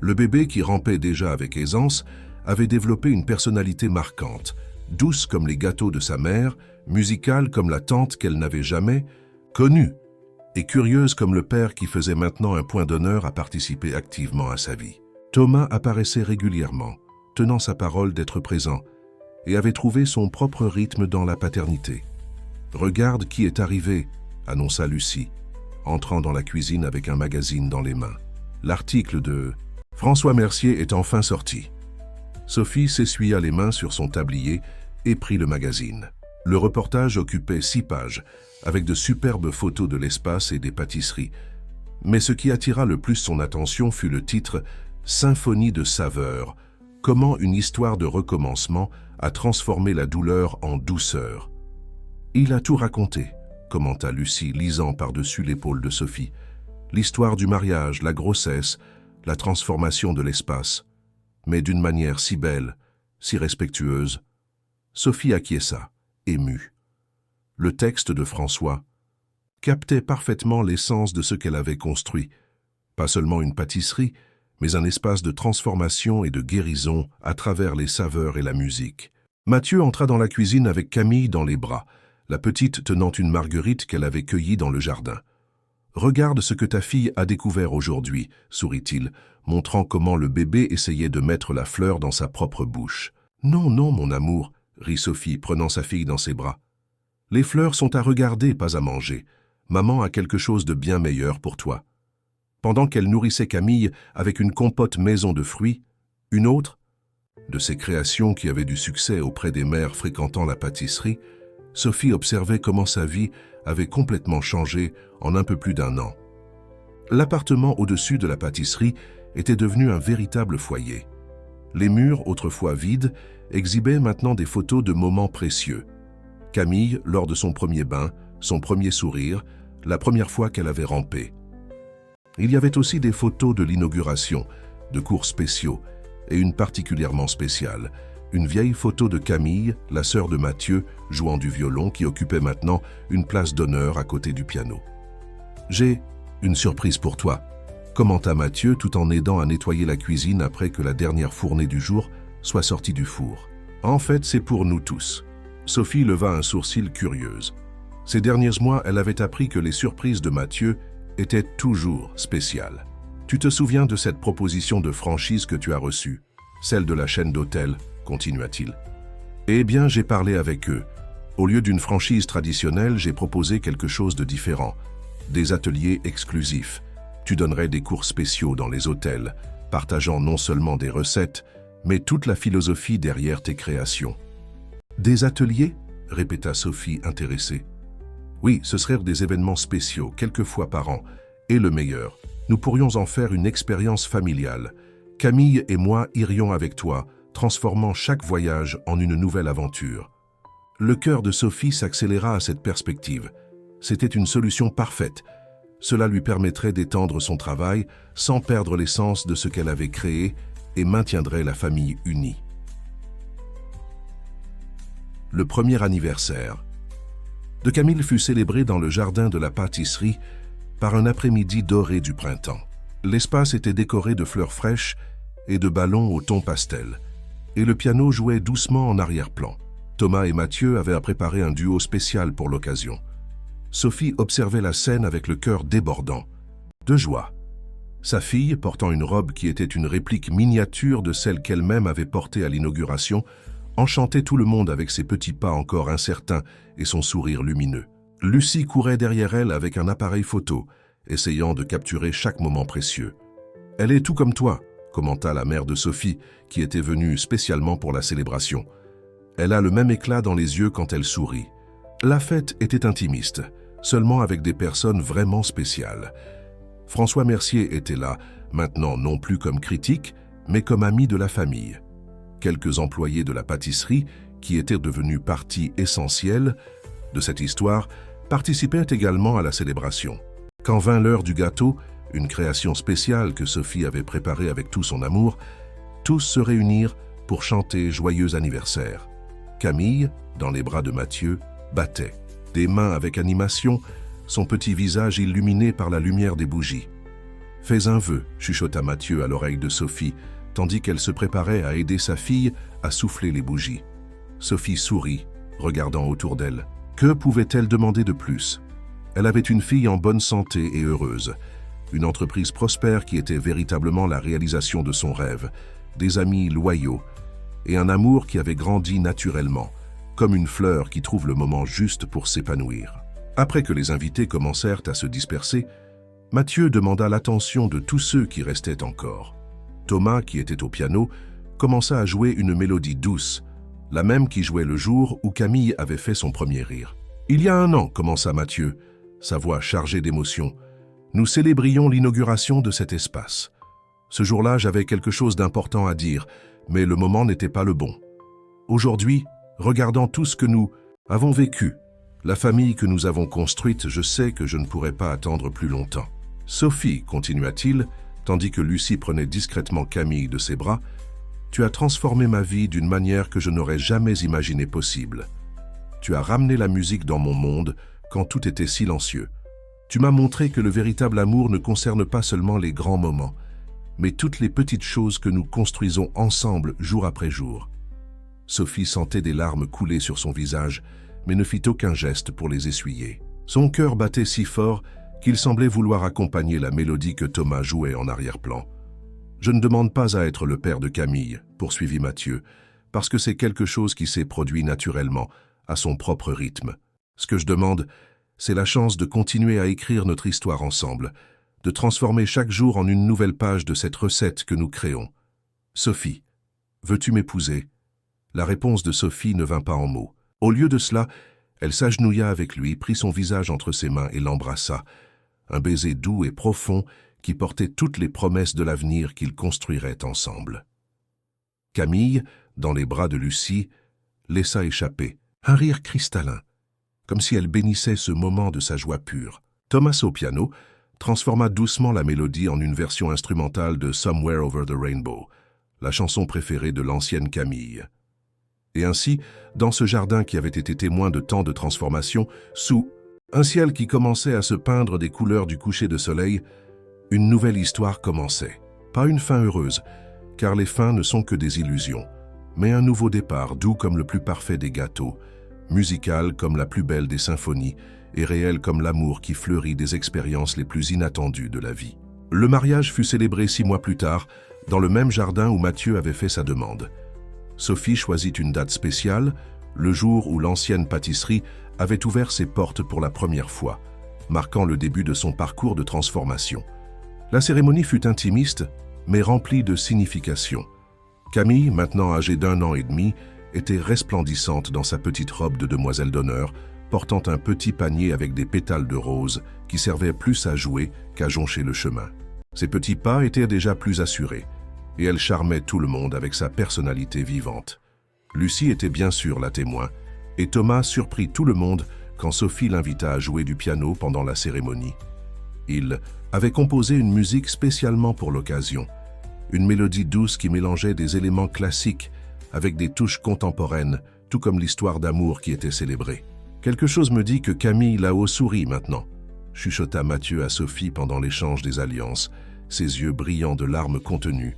Le bébé, qui rampait déjà avec aisance, avait développé une personnalité marquante, douce comme les gâteaux de sa mère, musicale comme la tante qu'elle n'avait jamais connue, et curieuse comme le père qui faisait maintenant un point d'honneur à participer activement à sa vie. Thomas apparaissait régulièrement, tenant sa parole d'être présent, et avait trouvé son propre rythme dans la paternité. « Regarde qui est arrivé », annonça Lucie, entrant dans la cuisine avec un magazine dans les mains. L'article de François Mercier est enfin sorti. Sophie s'essuya les mains sur son tablier et prit le magazine. Le reportage occupait 6 pages, avec de superbes photos de l'espace et des pâtisseries. Mais ce qui attira le plus son attention fut le titre « Symphonie de saveurs », comment une histoire de recommencement a transformé la douleur en douceur. « Il a tout raconté », commenta Lucie, lisant par-dessus l'épaule de Sophie. « L'histoire du mariage, la grossesse, la transformation de l'espace, mais d'une manière si belle, si respectueuse. » Sophie acquiesça, émue. Le texte de François captait parfaitement l'essence de ce qu'elle avait construit, pas seulement une pâtisserie, mais un espace de transformation et de guérison à travers les saveurs et la musique. Mathieu entra dans la cuisine avec Camille dans les bras, la petite tenant une marguerite qu'elle avait cueillie dans le jardin. « Regarde ce que ta fille a découvert aujourd'hui, » sourit-il, montrant comment le bébé essayait de mettre la fleur dans sa propre bouche. « Non, non, mon amour, » rit Sophie, prenant sa fille dans ses bras. « Les fleurs sont à regarder, pas à manger. Maman a quelque chose de bien meilleur pour toi. » Pendant qu'elle nourrissait Camille avec une compote maison de fruits, une autre, de ces créations qui avaient du succès auprès des mères fréquentant la pâtisserie, Sophie observait comment sa vie avait complètement changé en un peu plus d'1 an. L'appartement au-dessus de la pâtisserie était devenu un véritable foyer. Les murs, autrefois vides, exhibaient maintenant des photos de moments précieux. Camille, lors de son premier bain, son premier sourire, la première fois qu'elle avait rampé. Il y avait aussi des photos de l'inauguration, de cours spéciaux, et une particulièrement spéciale, une vieille photo de Camille, la sœur de Mathieu, jouant du violon, qui occupait maintenant une place d'honneur à côté du piano. « J'ai une surprise pour toi », commenta Mathieu tout en aidant à nettoyer la cuisine après que la dernière fournée du jour soit sortie du four. « En fait, c'est pour nous tous. » Sophie leva un sourcil curieuse. Ces derniers mois, elle avait appris que les surprises de Mathieu étaient toujours spéciales. « Tu te souviens de cette proposition de franchise que tu as reçue, celle de la chaîne d'hôtels ?» continua-t-il. « Eh bien, j'ai parlé avec eux. Au lieu d'une franchise traditionnelle, j'ai proposé quelque chose de différent. Des ateliers exclusifs. Tu donnerais des cours spéciaux dans les hôtels, partageant non seulement des recettes, mais toute la philosophie derrière tes créations. » « Des ateliers ?» répéta Sophie, intéressée. « Oui, ce seraient des événements spéciaux, quelques fois par an. Et le meilleur, nous pourrions en faire une expérience familiale. Camille et moi irions avec toi, transformant chaque voyage en une nouvelle aventure. » Le cœur de Sophie s'accéléra à cette perspective. C'était une solution parfaite. Cela lui permettrait d'étendre son travail sans perdre l'essence de ce qu'elle avait créé et maintiendrait la famille unie. Le premier anniversaire de Camille fut célébré dans le jardin de la pâtisserie par un après-midi doré du printemps. L'espace était décoré de fleurs fraîches et de ballons au ton pastel, et le piano jouait doucement en arrière-plan. Thomas et Mathieu avaient préparé un duo spécial pour l'occasion. Sophie observait la scène avec le cœur débordant de joie. Sa fille, portant une robe qui était une réplique miniature de celle qu'elle-même avait portée à l'inauguration, enchantait tout le monde avec ses petits pas encore incertains et son sourire lumineux. Lucie courait derrière elle avec un appareil photo, essayant de capturer chaque moment précieux. « Elle est tout comme toi », commenta la mère de Sophie, qui était venue spécialement pour la célébration. « Elle a le même éclat dans les yeux quand elle sourit. » La fête était intimiste, seulement avec des personnes vraiment spéciales. François Mercier était là, maintenant non plus comme critique, mais comme ami de la famille. Quelques employés de la pâtisserie, qui étaient devenus partie essentielle de cette histoire, participaient également à la célébration. Quand vint l'heure du gâteau, une création spéciale que Sophie avait préparée avec tout son amour, tous se réunirent pour chanter joyeux anniversaire. Camille, dans les bras de Mathieu, battait, des mains avec animation, son petit visage illuminé par la lumière des bougies. « Fais un vœu », chuchota Mathieu à l'oreille de Sophie, tandis qu'elle se préparait à aider sa fille à souffler les bougies. Sophie sourit, regardant autour d'elle. Que pouvait-elle demander de plus? Elle avait une fille en bonne santé et heureuse, une entreprise prospère qui était véritablement la réalisation de son rêve, des amis loyaux et un amour qui avait grandi naturellement, comme une fleur qui trouve le moment juste pour s'épanouir. Après que les invités commencèrent à se disperser, Mathieu demanda l'attention de tous ceux qui restaient encore. Thomas, qui était au piano, commença à jouer une mélodie douce, la même qui jouait le jour où Camille avait fait son premier rire. « Il y a 1 an, commença Mathieu, sa voix chargée d'émotion, nous célébrions l'inauguration de cet espace. Ce jour-là, j'avais quelque chose d'important à dire, mais le moment n'était pas le bon. Aujourd'hui, regardant tout ce que nous avons vécu, la famille que nous avons construite, je sais que je ne pourrai pas attendre plus longtemps. Sophie, continua-t-il, tandis que Lucie prenait discrètement Camille de ses bras, tu as transformé ma vie d'une manière que je n'aurais jamais imaginé possible. Tu as ramené la musique dans mon monde quand tout était silencieux. Tu m'as montré que le véritable amour ne concerne pas seulement les grands moments, mais toutes les petites choses que nous construisons ensemble jour après jour. » Sophie sentait des larmes couler sur son visage, mais ne fit aucun geste pour les essuyer. Son cœur battait si fort qu'il semblait vouloir accompagner la mélodie que Thomas jouait en arrière-plan. « Je ne demande pas à être le père de Camille, » poursuivit Mathieu, « parce que c'est quelque chose qui s'est produit naturellement, à son propre rythme. Ce que je demande, c'est la chance de continuer à écrire notre histoire ensemble, de transformer chaque jour en une nouvelle page de cette recette que nous créons. Sophie, veux-tu m'épouser ?» La réponse de Sophie ne vint pas en mots. Au lieu de cela, elle s'agenouilla avec lui, prit son visage entre ses mains et l'embrassa, un baiser doux et profond qui portait toutes les promesses de l'avenir qu'ils construiraient ensemble. Camille, dans les bras de Lucie, laissa échapper un rire cristallin, comme si elle bénissait ce moment de sa joie pure. Thomas au piano transforma doucement la mélodie en une version instrumentale de Somewhere Over the Rainbow, la chanson préférée de l'ancienne Camille. Et ainsi, dans ce jardin qui avait été témoin de tant de transformations, sous un ciel qui commençait à se peindre des couleurs du coucher de soleil, une nouvelle histoire commençait. Pas une fin heureuse, car les fins ne sont que des illusions, mais un nouveau départ, doux comme le plus parfait des gâteaux, musical comme la plus belle des symphonies et réel comme l'amour qui fleurit des expériences les plus inattendues de la vie. Le mariage fut célébré 6 mois plus tard, dans le même jardin où Mathieu avait fait sa demande. Sophie choisit une date spéciale, le jour où l'ancienne pâtisserie avait ouvert ses portes pour la première fois, marquant le début de son parcours de transformation. La cérémonie fut intimiste, mais remplie de signification. Camille, maintenant âgée d'1 an et demi, était resplendissante dans sa petite robe de demoiselle d'honneur, portant un petit panier avec des pétales de rose qui servaient plus à jouer qu'à joncher le chemin. Ses petits pas étaient déjà plus assurés, et elle charmait tout le monde avec sa personnalité vivante. Lucie était bien sûr la témoin, et Thomas surprit tout le monde quand Sophie l'invita à jouer du piano pendant la cérémonie. Il avait composé une musique spécialement pour l'occasion, une mélodie douce qui mélangeait des éléments classiques avec des touches contemporaines, tout comme l'histoire d'amour qui était célébrée. « Quelque chose me dit que Camille là-haut sourit maintenant », chuchota Mathieu à Sophie pendant l'échange des alliances, ses yeux brillants de larmes contenues.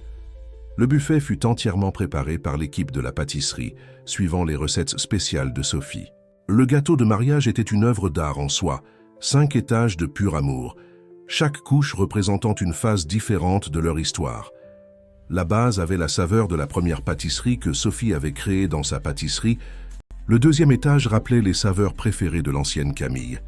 Le buffet fut entièrement préparé par l'équipe de la pâtisserie, suivant les recettes spéciales de Sophie. Le gâteau de mariage était une œuvre d'art en soi, 5 étages de pur amour, chaque couche représentant une phase différente de leur histoire. La base avait la saveur de la première pâtisserie que Sophie avait créée dans sa pâtisserie. Le 2e étage rappelait les saveurs préférées de l'ancienne Camille.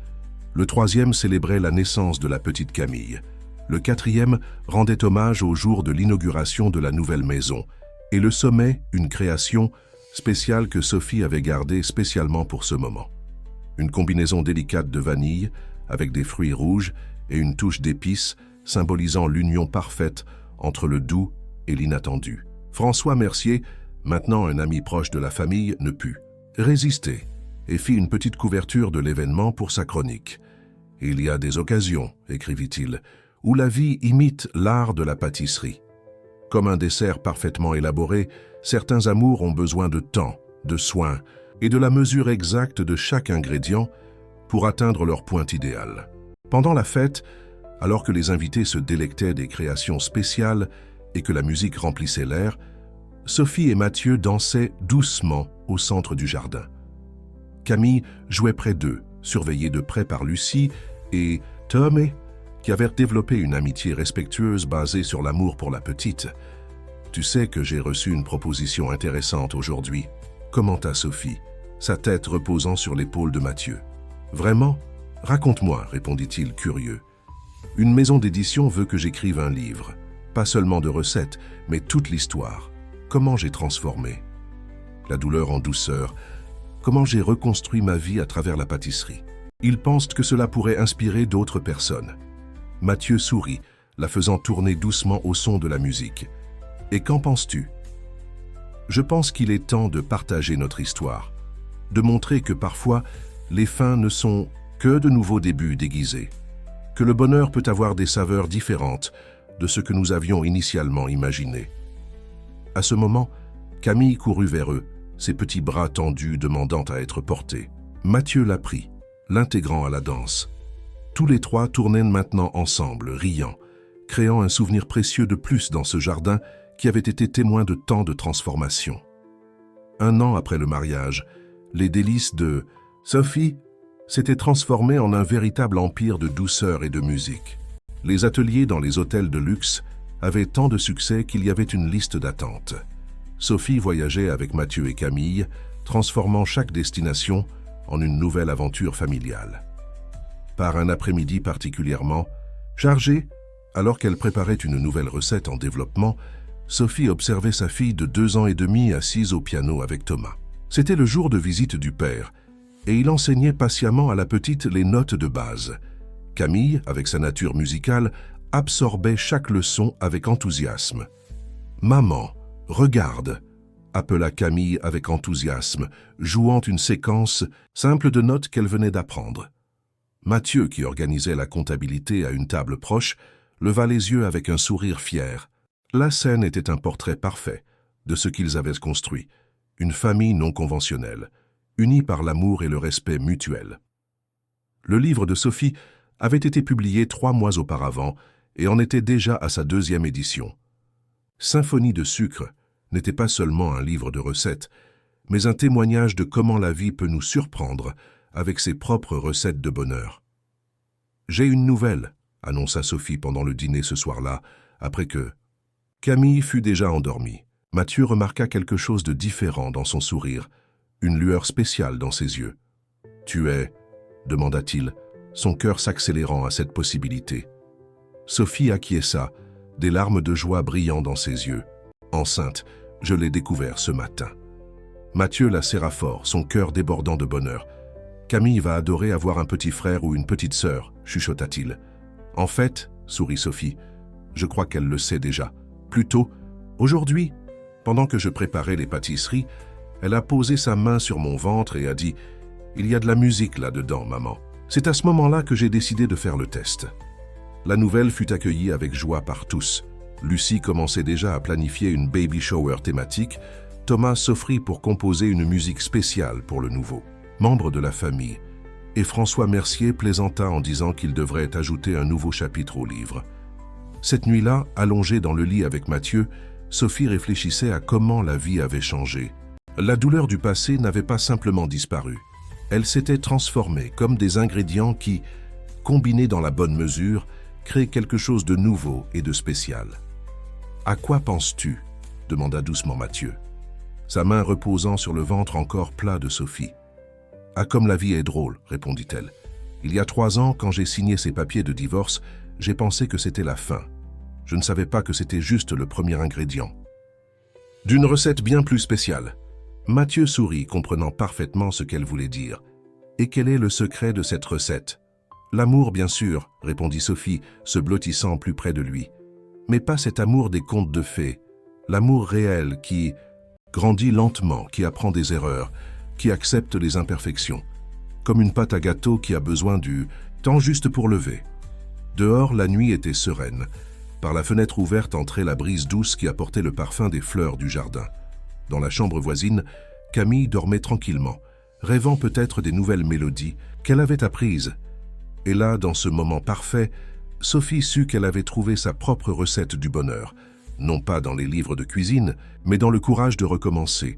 Le 3e célébrait la naissance de la petite Camille. Le 4e rendait hommage au jour de l'inauguration de la nouvelle maison. Et le sommet, une création spéciale que Sophie avait gardée spécialement pour ce moment. Une combinaison délicate de vanille, avec des fruits rouges et une touche d'épices, symbolisant l'union parfaite entre le doux et l'inattendu. François Mercier, maintenant un ami proche de la famille, ne put résister. et fit une petite couverture de l'événement pour sa chronique. « Il y a des occasions, écrivit-il, où la vie imite l'art de la pâtisserie. Comme un dessert parfaitement élaboré, certains amours ont besoin de temps, de soin et de la mesure exacte de chaque ingrédient pour atteindre leur pointe idéale. » Pendant la fête, alors que les invités se délectaient des créations spéciales et que la musique remplissait l'air, Sophie et Mathieu dansaient doucement au centre du jardin. Camille jouait près d'eux, surveillée de près par Lucie et Tomé, qui avait développé une amitié respectueuse basée sur l'amour pour la petite. « Tu sais que j'ai reçu une proposition intéressante aujourd'hui » commenta Sophie, sa tête reposant sur l'épaule de Mathieu. « Vraiment ? Raconte-moi, répondit-il curieux. « Une maison d'édition veut que j'écrive un livre, pas seulement de recettes, mais toute l'histoire. Comment j'ai transformé la douleur en douceur, comment j'ai reconstruit ma vie à travers la pâtisserie. Ils pensent que cela pourrait inspirer d'autres personnes. » Mathieu sourit, la faisant tourner doucement au son de la musique. « Et qu'en penses-tu ? » « Je pense qu'il est temps de partager notre histoire, de montrer que parfois, les fins ne sont que de nouveaux débuts déguisés, que le bonheur peut avoir des saveurs différentes de ce que nous avions initialement imaginé. » À ce moment, Camille courut vers eux, ses petits bras tendus demandant à être portés. Mathieu la prit, l'intégrant à la danse. Tous les trois tournaient maintenant ensemble, riant, créant un souvenir précieux de plus dans ce jardin qui avait été témoin de tant de transformations. 1 an après le mariage, les délices de Sophie s'étaient transformées en un véritable empire de douceur et de musique. Les ateliers dans les hôtels de luxe avaient tant de succès qu'il y avait une liste d'attente. Sophie voyageait avec Mathieu et Camille, transformant chaque destination en une nouvelle aventure familiale. Par un après-midi particulièrement chargé, alors qu'elle préparait une nouvelle recette en développement, Sophie observait sa fille de 2 ans et demi assise au piano avec Thomas. C'était le jour de visite du père, et il enseignait patiemment à la petite les notes de base. Camille, avec sa nature musicale, absorbait chaque leçon avec enthousiasme. « Maman, regarde !» appela Camille avec enthousiasme, jouant une séquence simple de notes qu'elle venait d'apprendre. Mathieu, qui organisait la comptabilité à une table proche, leva les yeux avec un sourire fier. La scène était un portrait parfait de ce qu'ils avaient construit, une famille non conventionnelle, unie par l'amour et le respect mutuel. Le livre de Sophie avait été publié 3 mois auparavant et en était déjà à sa 2e édition. Symphonie de sucre n'était pas seulement un livre de recettes, mais un témoignage de comment la vie peut nous surprendre avec ses propres recettes de bonheur. « J'ai une nouvelle », annonça Sophie pendant le dîner ce soir-là, après que Camille fut déjà endormie. Mathieu remarqua quelque chose de différent dans son sourire, une lueur spéciale dans ses yeux. « Tu es ?» demanda-t-il, son cœur s'accélérant à cette possibilité. Sophie acquiesça, des larmes de joie brillant dans ses yeux. « Enceinte, je l'ai découvert ce matin. » Mathieu la serra fort, son cœur débordant de bonheur. « Camille va adorer avoir un petit frère ou une petite sœur, chuchota-t-il. « En fait, sourit Sophie, je crois qu'elle le sait déjà. Plutôt, aujourd'hui, pendant que je préparais les pâtisseries, elle a posé sa main sur mon ventre et a dit « Il y a de la musique là-dedans, maman. » C'est à ce moment-là que j'ai décidé de faire le test. La nouvelle fut accueillie avec joie par tous. Lucie commençait déjà à planifier une baby shower thématique. Thomas s'offrit pour composer une musique spéciale pour le nouveau membre de la famille. Et François Mercier plaisanta en disant qu'il devrait ajouter un nouveau chapitre au livre. Cette nuit-là, allongée dans le lit avec Mathieu, Sophie réfléchissait à comment la vie avait changé. La douleur du passé n'avait pas simplement disparu. Elle s'était transformée comme des ingrédients qui, combinés dans la bonne mesure, créent quelque chose de nouveau et de spécial. « À quoi penses-tu » demanda doucement Mathieu, sa main reposant sur le ventre encore plat de Sophie. « Ah, comme la vie est drôle » répondit-elle. « Il y a 3 ans, quand j'ai signé ces papiers de divorce, j'ai pensé que c'était la fin. Je ne savais pas que c'était juste le premier ingrédient. D'une recette bien plus spéciale. » Mathieu sourit, comprenant parfaitement ce qu'elle voulait dire. « Et quel est le secret de cette recette ?»« L'amour, bien sûr, » répondit Sophie, se blottissant plus près de lui. « Mais pas cet amour des contes de fées. L'amour réel qui grandit lentement, qui apprend des erreurs, qui accepte les imperfections, comme une pâte à gâteau qui a besoin du temps juste pour lever. Dehors, la nuit était sereine. Par la fenêtre ouverte entrait la brise douce qui apportait le parfum des fleurs du jardin. Dans la chambre voisine, Camille dormait tranquillement, rêvant peut-être des nouvelles mélodies qu'elle avait apprises. Et là, dans ce moment parfait, Sophie sut qu'elle avait trouvé sa propre recette du bonheur, non pas dans les livres de cuisine, mais dans le courage de recommencer,